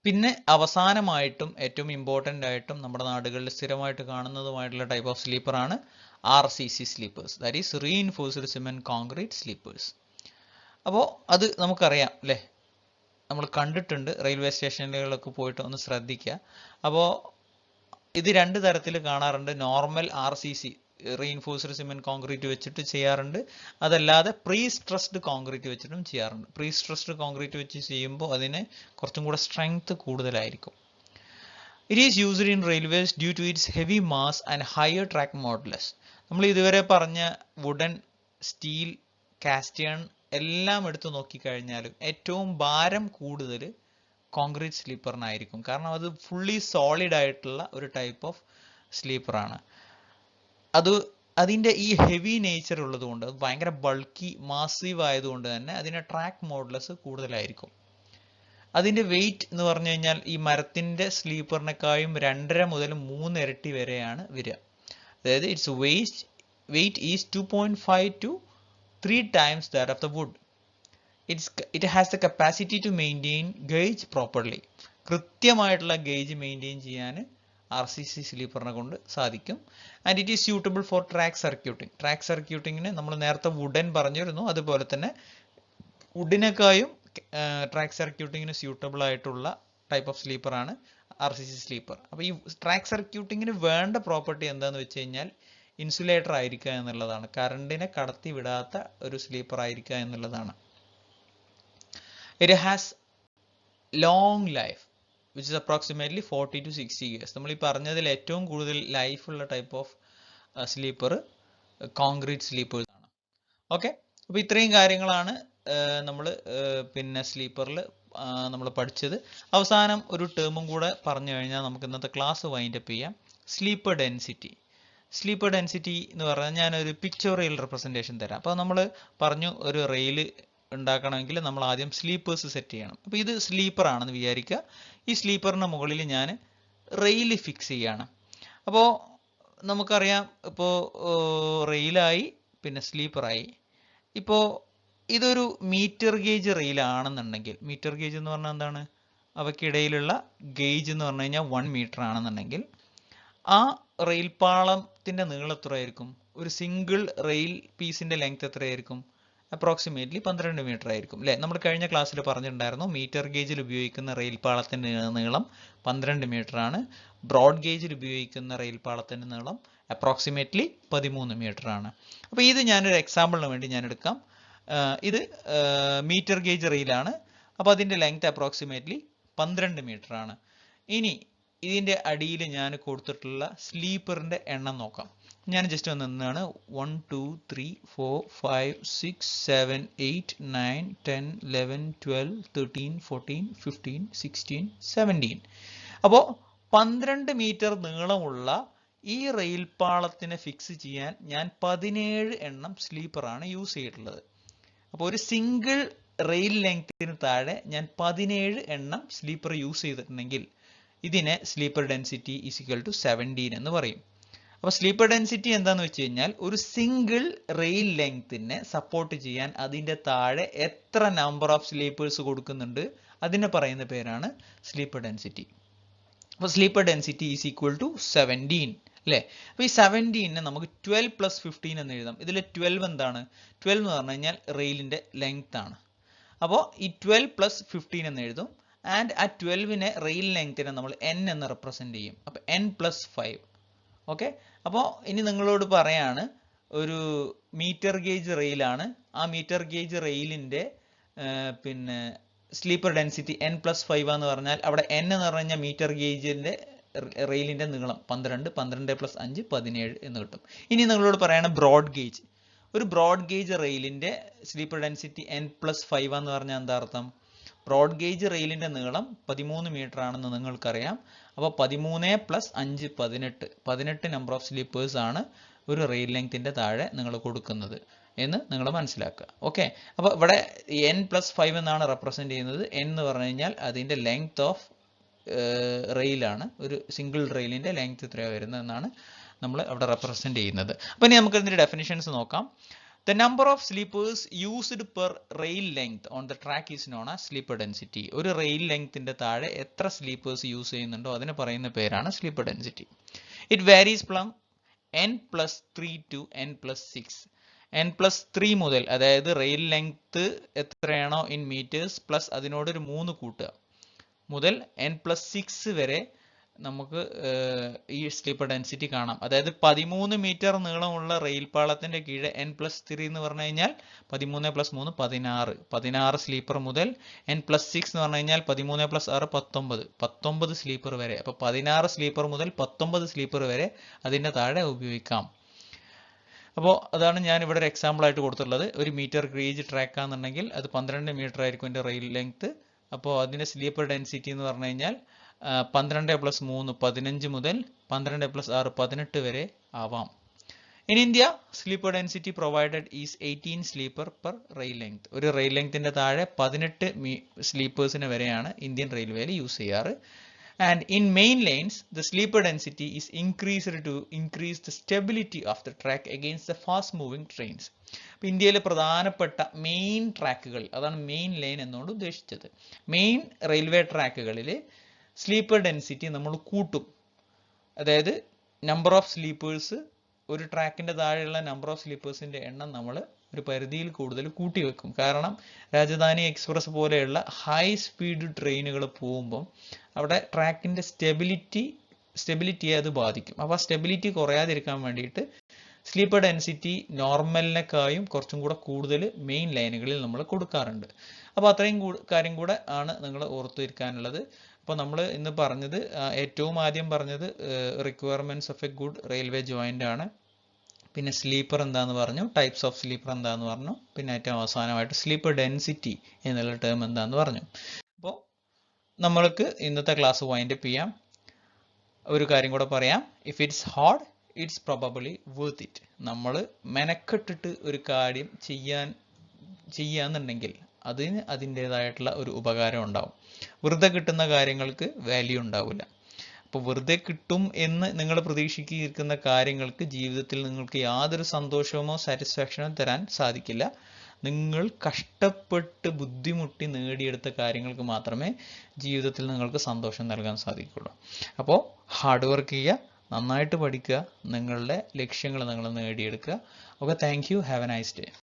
പിന്നെ അവസാനമായിട്ടും ഏറ്റവും ഇമ്പോർട്ടൻ്റ് ആയിട്ടും നമ്മുടെ നാടുകളിൽ സ്ഥിരമായിട്ട് കാണുന്നതുമായിട്ടുള്ള ടൈപ്പ് ഓഫ് സ്ലീപ്പറാണ് RCC sleepers, that is reinforced cement concrete sleepers. അപ്പോൾ അത് നമുക്കറിയാം അല്ലേ, നമ്മൾ കണ്ടിട്ടുണ്ട്, റെയിൽവേ സ്റ്റേഷനുകളിലൊക്കെ പോയിട്ട് ഒന്ന് ശ്രദ്ധിക്കുക. അപ്പോൾ ഇത് 2 തരത്തിൽ കാണാറുണ്ട്. Normal RCC reinforced cement concrete വെച്ചിട്ട് ചെയ്യാറുണ്ട്, അതല്ലാതെ പ്രീ സ്ട്രെസ്ഡ് കോൺക്രീറ്റ് വെച്ചിട്ടും ചെയ്യാറുണ്ട്. പ്രീ സ്ട്രെസ്ഡ് കോൺക്രീറ്റ് വെച്ച് ചെയ്യുമ്പോൾ അതിന് കുറച്ചും കൂടെ സ്ട്രെങ്ത് കൂടുതലായിരിക്കും. It is used in railways due to its heavy mass and higher track modulus. നമ്മൾ ഇതുവരെ പറഞ്ഞ വുഡൻ, സ്റ്റീൽ, കാസ്റ്റേൺ എല്ലാം എടുത്തു നോക്കിക്കഴിഞ്ഞാലും ഏറ്റവും ഭാരം കൂടുതൽ കോൺക്രീറ്റ് സ്ലീപ്പറിനായിരിക്കും. കാരണം അത് ഫുള്ളി സോളിഡ് ആയിട്ടുള്ള ഒരു ടൈപ്പ് ഓഫ് സ്ലീപ്പറാണ്. അതിൻ്റെ ഈ ഹെവി നേച്ചർ ഉള്ളതുകൊണ്ട്, അത് ഭയങ്കര ബൾക്കി മാസീവ് ആയതുകൊണ്ട് തന്നെ അതിൻ്റെ ട്രാക്ക് മോഡുലസ് കൂടുതലായിരിക്കും. അതിൻ്റെ വെയിറ്റ് എന്ന് പറഞ്ഞു കഴിഞ്ഞാൽ ഈ മരത്തിൻ്റെ സ്ലീപ്പറിനെക്കാളും 2.5 മുതൽ 3 ഇരട്ടി വരെയാണ് വരിക. അതായത് it's wait is 2.5 to 3 times that of the wood. It has the capacity to maintain gauge properly. കൃത്യമായിട്ടുള്ള ഗേജ് മെയിൻറ്റെയിൻ ചെയ്യാൻ RCC സ്ലീപ്പറിനെ കൊണ്ട് സാധിക്കും. And it is suitable for track circuiting. Track സർക്യൂട്ടിങ്ങിന് നമ്മൾ നേരത്തെ വുഡൻ പറഞ്ഞിരുന്നു, അതുപോലെ തന്നെ വുഡിനേക്കാളും ട്രാക്ക് സർക്യൂട്ടിങ്ങിന് സ്യൂട്ടബിൾ ആയിട്ടുള്ള ടൈപ്പ് ഓഫ് സ്ലീപ്പറാണ് RCC സ്ലീപ്പർ. അപ്പോൾ ഈ ട്രാക്ക് സർക്യൂട്ടിങ്ങിന് വേണ്ട പ്രോപ്പർട്ടി എന്താണെന്ന് വെച്ച് കഴിഞ്ഞാൽ ഇൻസുലേറ്റർ ആയിരിക്കുക എന്നുള്ളതാണ്. കറണ്ടിനെ കടത്തി വിടാത്ത ഒരു സ്ലീപ്പർ ആയിരിക്കുക എന്നുള്ളതാണ്. It has long life which is approximately 40 to 60 years. നമ്മൾ ഈ പറഞ്ഞതിൽ ഏറ്റവും കൂടുതൽ ലൈഫ് ഉള്ള type of sleeper concrete sleepers ആണ്. ഓക്കെ, അപ്പോൾ ഇത്രയും കാര്യങ്ങളാണ് നമ്മൾ പിന്നെ സ്ലീപ്പറിൽ നമ്മൾ പഠിച്ചത്. അവസാനം ഒരു ടേമും കൂടെ പറഞ്ഞു കഴിഞ്ഞാൽ നമുക്ക് ഇന്നത്തെ ക്ലാസ് വൈൻഡ് അപ്പ് ചെയ്യാം. Sleeper density. സ്ലീപ്പർ ഡെൻസിറ്റി എന്ന് പറഞ്ഞാൽ ഞാനൊരു പിക്ചോറിയൽ റെപ്രസെൻറ്റേഷൻ തരാം. അപ്പോൾ നമ്മൾ പറഞ്ഞു ഒരു റെയിൽ ഉണ്ടാക്കണമെങ്കിൽ നമ്മൾ ആദ്യം സ്ലീപ്പേഴ്സ് സെറ്റ് ചെയ്യണം. അപ്പോൾ ഇത് സ്ലീപ്പർ ആണെന്ന് വിചാരിക്കുക. ഈ സ്ലീപ്പറിന് മുകളിൽ ഞാൻ റെയിൽ ഫിക്സ് ചെയ്യാണ്. അപ്പോൾ നമുക്കറിയാം, ഇപ്പോൾ റെയിലായി, പിന്നെ സ്ലീപ്പറായി. ഇപ്പോൾ ഇതൊരു മീറ്റർ ഗേജ് റെയിലാണെന്നുണ്ടെങ്കിൽ, മീറ്റർ ഗേജ് എന്ന് പറഞ്ഞാൽ എന്താണ്, അവയ്ക്കിടയിലുള്ള ഗേജ് എന്ന് പറഞ്ഞു കഴിഞ്ഞാൽ 1 മീറ്റർ ആണെന്നുണ്ടെങ്കിൽ ആ റെയിൽ പാളത്തിന്റെ നീളം എത്രയായിരിക്കും? ഒരു സിംഗിൾ റെയിൽ പീസിന്റെ ലെങ്ത് എത്രയായിരിക്കും? അപ്രോക്സിമേറ്റ്ലി 12 മീറ്റർ ആയിരിക്കും അല്ലെ? നമ്മൾ കഴിഞ്ഞ ക്ലാസ്സിൽ പറഞ്ഞിട്ടുണ്ടായിരുന്നു മീറ്റർ ഗേജിൽ ഉപയോഗിക്കുന്ന റെയിൽ പാളത്തിന്റെ നീളം 12 മീറ്റർ ആണ്. ബ്രോഡ് ഗേജിൽ ഉപയോഗിക്കുന്ന റെയിൽ പാളത്തിന്റെ നീളം അപ്രോക്സിമേറ്റ്ലി 13 മീറ്റർ ആണ്. അപ്പോൾ ഇത് ഞാനൊരു എക്സാമ്പിളിന് വേണ്ടി ഞാൻ എടുക്കാം. ഇത് മീറ്റർ ഗേജ് റെയിലാണ്. അപ്പോൾ അതിന്റെ ലെങ്ത് അപ്രോക്സിമേറ്റ്ലി 12 മീറ്റർ ആണ്. ഇനി ഇതിന്റെ അടിയിൽ ഞാൻ കൊടുത്തിട്ടുള്ള സ്ലീപ്പറിന്റെ എണ്ണം നോക്കാം. ഞാൻ ജസ്റ്റ് ഒന്ന് നിന്നാണ് 1 2 3 4 5 6 7 8 9 10 11 12 13 14 15 16 17. അപ്പോൾ 12 മീറ്റർ നീളമുള്ള ഈ റെയിൽ പാളത്തിനെ ഫിക്സ് ചെയ്യാൻ ഞാൻ 17 എണ്ണം സ്ലീപ്പറാണ് യൂസ് ചെയ്തിട്ടുള്ളത്. അപ്പോൾ ഒരു സിംഗിൾ റെയിൽ ലെങ്ത്തിന് താഴെ ഞാൻ 17 എണ്ണം സ്ലീപ്പർ യൂസ് ചെയ്തിട്ടുണ്ടെങ്കിൽ ഇതിനെ sleeper density is equal to 17 എന്ന് പറയും. അപ്പോൾ സ്ലീപ്പർ ഡെൻസിറ്റി എന്താന്ന് വെച്ച് കഴിഞ്ഞാൽ ഒരു സിംഗിൾ റെയിൽ ലെങ്തിനെ സപ്പോർട്ട് ചെയ്യാൻ അതിന്റെ താഴെ എത്ര നമ്പർ ഓഫ് സ്ലീപ്പേഴ്സ് കൊടുക്കുന്നുണ്ട് അതിനെ പറയുന്ന പേരാണ് സ്ലീപ്പർ ഡെൻസിറ്റി. അപ്പോൾ sleeper density is equal to 17 അല്ലേ? അപ്പോൾ ഈ 17നെ നമുക്ക് 12 പ്ലസ് 15 എന്ന് എഴുതാം. ഇതിൽ 12 എന്താണ്? 12 എന്ന് പറഞ്ഞു കഴിഞ്ഞാൽ റെയിലിന്റെ ലെങ്ത് ആണ്. അപ്പോൾ ഈ 12 പ്ലസ് 15 എന്ന് എഴുതും. ആൻഡ് ആ 12നെ റെയിൽ ലെങ്തിനെ നമ്മൾ n എന്ന് റെപ്രസെന്റ് ചെയ്യും. അപ്പോൾ n പ്ലസ് 5. ഓക്കെ, അപ്പോൾ ഇനി നിങ്ങളോട് പറയാണ് ഒരു മീറ്റർ ഗേജ് റെയിലാണ്. ആ മീറ്റർ ഗേജ് റെയിലിന്റെ പിന്നെ സ്ലീപ്പർ ഡെൻസിറ്റി n പ്ലസ് 5 എന്ന് പറഞ്ഞാൽ അവിടെ n എന്ന് പറഞ്ഞു കഴിഞ്ഞാൽ മീറ്റർ ഗേജിന്റെ റെയിലിന്റെ നീളം 12, 12 പ്ലസ് 5 17 എന്ന് കിട്ടും. ഇനി നിങ്ങളോട് പറയാണ് ബ്രോഡ് ഗേജ്. ഒരു ബ്രോഡ് ഗേജ് റെയിലിന്റെ സ്ലീപ്പർ ഡെൻസിറ്റി n പ്ലസ് 5 എന്ന് പറഞ്ഞാൽ എന്താ അർത്ഥം? ബ്രോഡ് ഗേജ് റെയിലിന്റെ നീളം 13 മീറ്റർ ആണെന്ന് നിങ്ങൾക്കറിയാം. അപ്പോൾ 13 പ്ലസ് 5 18 നമ്പർ ഓഫ് സ്ലീപ്പേഴ്സ് ആണ് ഒരു റെയിൽ ലെങ്ത്തിന്റെ താഴെ നിങ്ങൾ കൊടുക്കുന്നത് എന്ന് നിങ്ങൾ മനസ്സിലാക്കുക. ഓക്കെ, അപ്പോൾ ഇവിടെ n പ്ലസ് 5 എന്നാണ് റെപ്രസെന്റ് ചെയ്യുന്നത്. n എന്ന് പറഞ്ഞു കഴിഞ്ഞാൽ അതിന്റെ ലെങ്ത് ഓഫ് റെയിലാണ്. ഒരു സിംഗിൾ റെയിലിന്റെ ലെങ്ത് എത്രയാണ് വരുന്നത് എന്നാണ് നമ്മൾ അവിടെ റെപ്രസെന്റ് ചെയ്യുന്നത്. അപ്പോൾ ഇനി നമുക്ക് ഇതിന്റെ ഡെഫിനിഷൻസ് നോക്കാം. The number of sleepers used per rail length on the track is known as sleeper density. ഒരു റെയിൽ ലെങ്ത്തിന്റെ താഴെ എത്ര സ്ലീപ്പേഴ്സ് യൂസ് ചെയ്യുന്നുണ്ടോ അതിനെ പറയുന്ന പേരാണ് sleeper density. It varies from n plus 3 to n plus 6. n plus 3 മുതൽ, അതായത് റെയിൽ ലെങ്ത് എത്രയാണോ ഇൻ മീറ്റേഴ്സ് പ്ലസ് അതിനോട് ഒരു 3 കൂട്ടുക, മുതൽ n plus 6 വരെ നമുക്ക് ഈ സ്ലീപ്പർ ഡെൻസിറ്റി കാണാം. അതായത് 13 മീറ്റർ നീളമുള്ള റെയിൽ പാളത്തിന്റെ കീഴെ n പ്ലസ് 3 എന്ന് പറഞ്ഞു കഴിഞ്ഞാൽ 13 പ്ലസ് 3 16 സ്ലീപ്പർ മുതൽ n പ്ലസ് 6 എന്ന് പറഞ്ഞു കഴിഞ്ഞാൽ 13 പ്ലസ് 6 19 സ്ലീപ്പർ വരെ. അപ്പോൾ 16 സ്ലീപ്പർ മുതൽ 19 സ്ലീപ്പർ വരെ അതിന്റെ താഴെ ഉപയോഗിക്കാം. അപ്പോൾ അതാണ് ഞാൻ ഇവിടെ ഒരു എക്സാമ്പിൾ ആയിട്ട് കൊടുത്തിട്ടുള്ളത്. ഒരു മീറ്റർ ഗേജ് ട്രാക്ക് ആണെന്നുണ്ടെങ്കിൽ അത് 12 മീറ്റർ ആയിരിക്കും എൻ്റെ റെയിൽ ലെങ്ത്. അപ്പോൾ അതിന്റെ സ്ലീപ്പർ ഡെൻസിറ്റി എന്ന് പറഞ്ഞു കഴിഞ്ഞാൽ 12 പ്ലസ് 3 15 മുതൽ 12 പ്ലസ് 6 18 വരെ ആവാം. In India sleeper density provided is 18 sleeper per rail length. ഒരു റെയിൽ ലെങ്ത്തിന്റെ താഴെ 18 സ്ലീപ്പേഴ്സിന് വരെയാണ് ഇന്ത്യൻ റെയിൽവേയിൽ യൂസ് ചെയ്യാറ്. And in main lines the sleeper density is increased to increase the stability of the track against the fast moving trains. അപ്പോൾ ഇന്ത്യയിലെ പ്രധാനപ്പെട്ട മെയിൻ ട്രാക്കുകൾ, അതാണ് മെയിൻ ലൈൻ എന്നോട് ഉദ്ദേശിച്ചത്. മെയിൻ റെയിൽവേ ട്രാക്കുകളിൽ സ്ലീപ്പർ ഡെൻസിറ്റി നമ്മൾ കൂട്ടും. അതായത് നമ്പർ ഓഫ് സ്ലീപ്പേഴ്സ്, ഒരു ട്രാക്കിന്റെ താഴെയുള്ള നമ്പർ ഓഫ് സ്ലീപ്പേഴ്സിന്റെ എണ്ണം നമ്മൾ ഒരു പരിധിയിൽ കൂടുതൽ കൂട്ടി വെക്കും. കാരണം രാജധാനി എക്സ്പ്രസ് പോലെയുള്ള ഹൈ സ്പീഡ് ട്രെയിനുകൾ പോകുമ്പം അവിടെ ട്രാക്കിന്റെ സ്റ്റെബിലിറ്റിയെ അത് ബാധിക്കും. അപ്പോൾ ആ സ്റ്റെബിലിറ്റി കുറയാതിരിക്കാൻ വേണ്ടിയിട്ട് സ്ലീപ്പർ ഡെൻസിറ്റി നോർമലിനേക്കാളും കുറച്ചും കൂടെ കൂടുതൽ മെയിൻ ലൈനുകളിൽ നമ്മൾ കൊടുക്കാറുണ്ട്. അപ്പോൾ അത്രയും കാര്യം കൂടെ ആണ് നിങ്ങൾ ഓർത്തിരിക്കാനുള്ളത്. അപ്പോൾ നമ്മൾ ഇന്ന് പറഞ്ഞത്, ഏറ്റവും ആദ്യം പറഞ്ഞത് requirements of a good railway joint ആണ്. പിന്നെ സ്ലീപ്പർ എന്താന്ന് പറഞ്ഞു, ടൈപ്സ് ഓഫ് സ്ലീപ്പർ എന്താന്ന് പറഞ്ഞു, പിന്നെ ഏറ്റവും അവസാനമായിട്ട് സ്ലീപ്പർ ഡെൻസിറ്റി എന്നുള്ള ടേം എന്താന്ന് പറഞ്ഞു. അപ്പോൾ നമ്മൾക്ക് ഇന്നത്തെ ക്ലാസ് വൈൻഡപ്പ് ചെയ്യാം. ഒരു കാര്യം കൂടെ പറയാം. If it's hard it's probably worth it. നമ്മൾ മെനക്കെട്ടിട്ട് ഒരു കാര്യം ചെയ്യാന്നുണ്ടെങ്കിൽ അതിന് അതിൻ്റെതായിട്ടുള്ള ഒരു ഉപകാരം ഉണ്ടാവും. വെറുതെ കിട്ടുന്ന കാര്യങ്ങൾക്ക് വാല്യൂ ഉണ്ടാവില്ല. അപ്പോൾ വെറുതെ കിട്ടും എന്ന് നിങ്ങൾ പ്രതീക്ഷിക്കുന്ന കാര്യങ്ങൾക്ക് ജീവിതത്തിൽ നിങ്ങൾക്ക് യാതൊരു സന്തോഷമോ സാറ്റിസ്ഫാക്ഷനോ തരാൻ സാധിക്കില്ല. നിങ്ങൾ കഷ്ടപ്പെട്ട് ബുദ്ധിമുട്ടി നേടിയെടുത്ത കാര്യങ്ങൾക്ക് മാത്രമേ ജീവിതത്തിൽ നിങ്ങൾക്ക് സന്തോഷം നൽകാൻ സാധിക്കുള്ളൂ. അപ്പോൾ ഹാർഡ് വർക്ക് ചെയ്യുക, നന്നായിട്ട് പഠിക്കുക, നിങ്ങളുടെ ലക്ഷ്യങ്ങൾ നിങ്ങൾ നേടിയെടുക്കുക. Okay, thank you, have A nice day.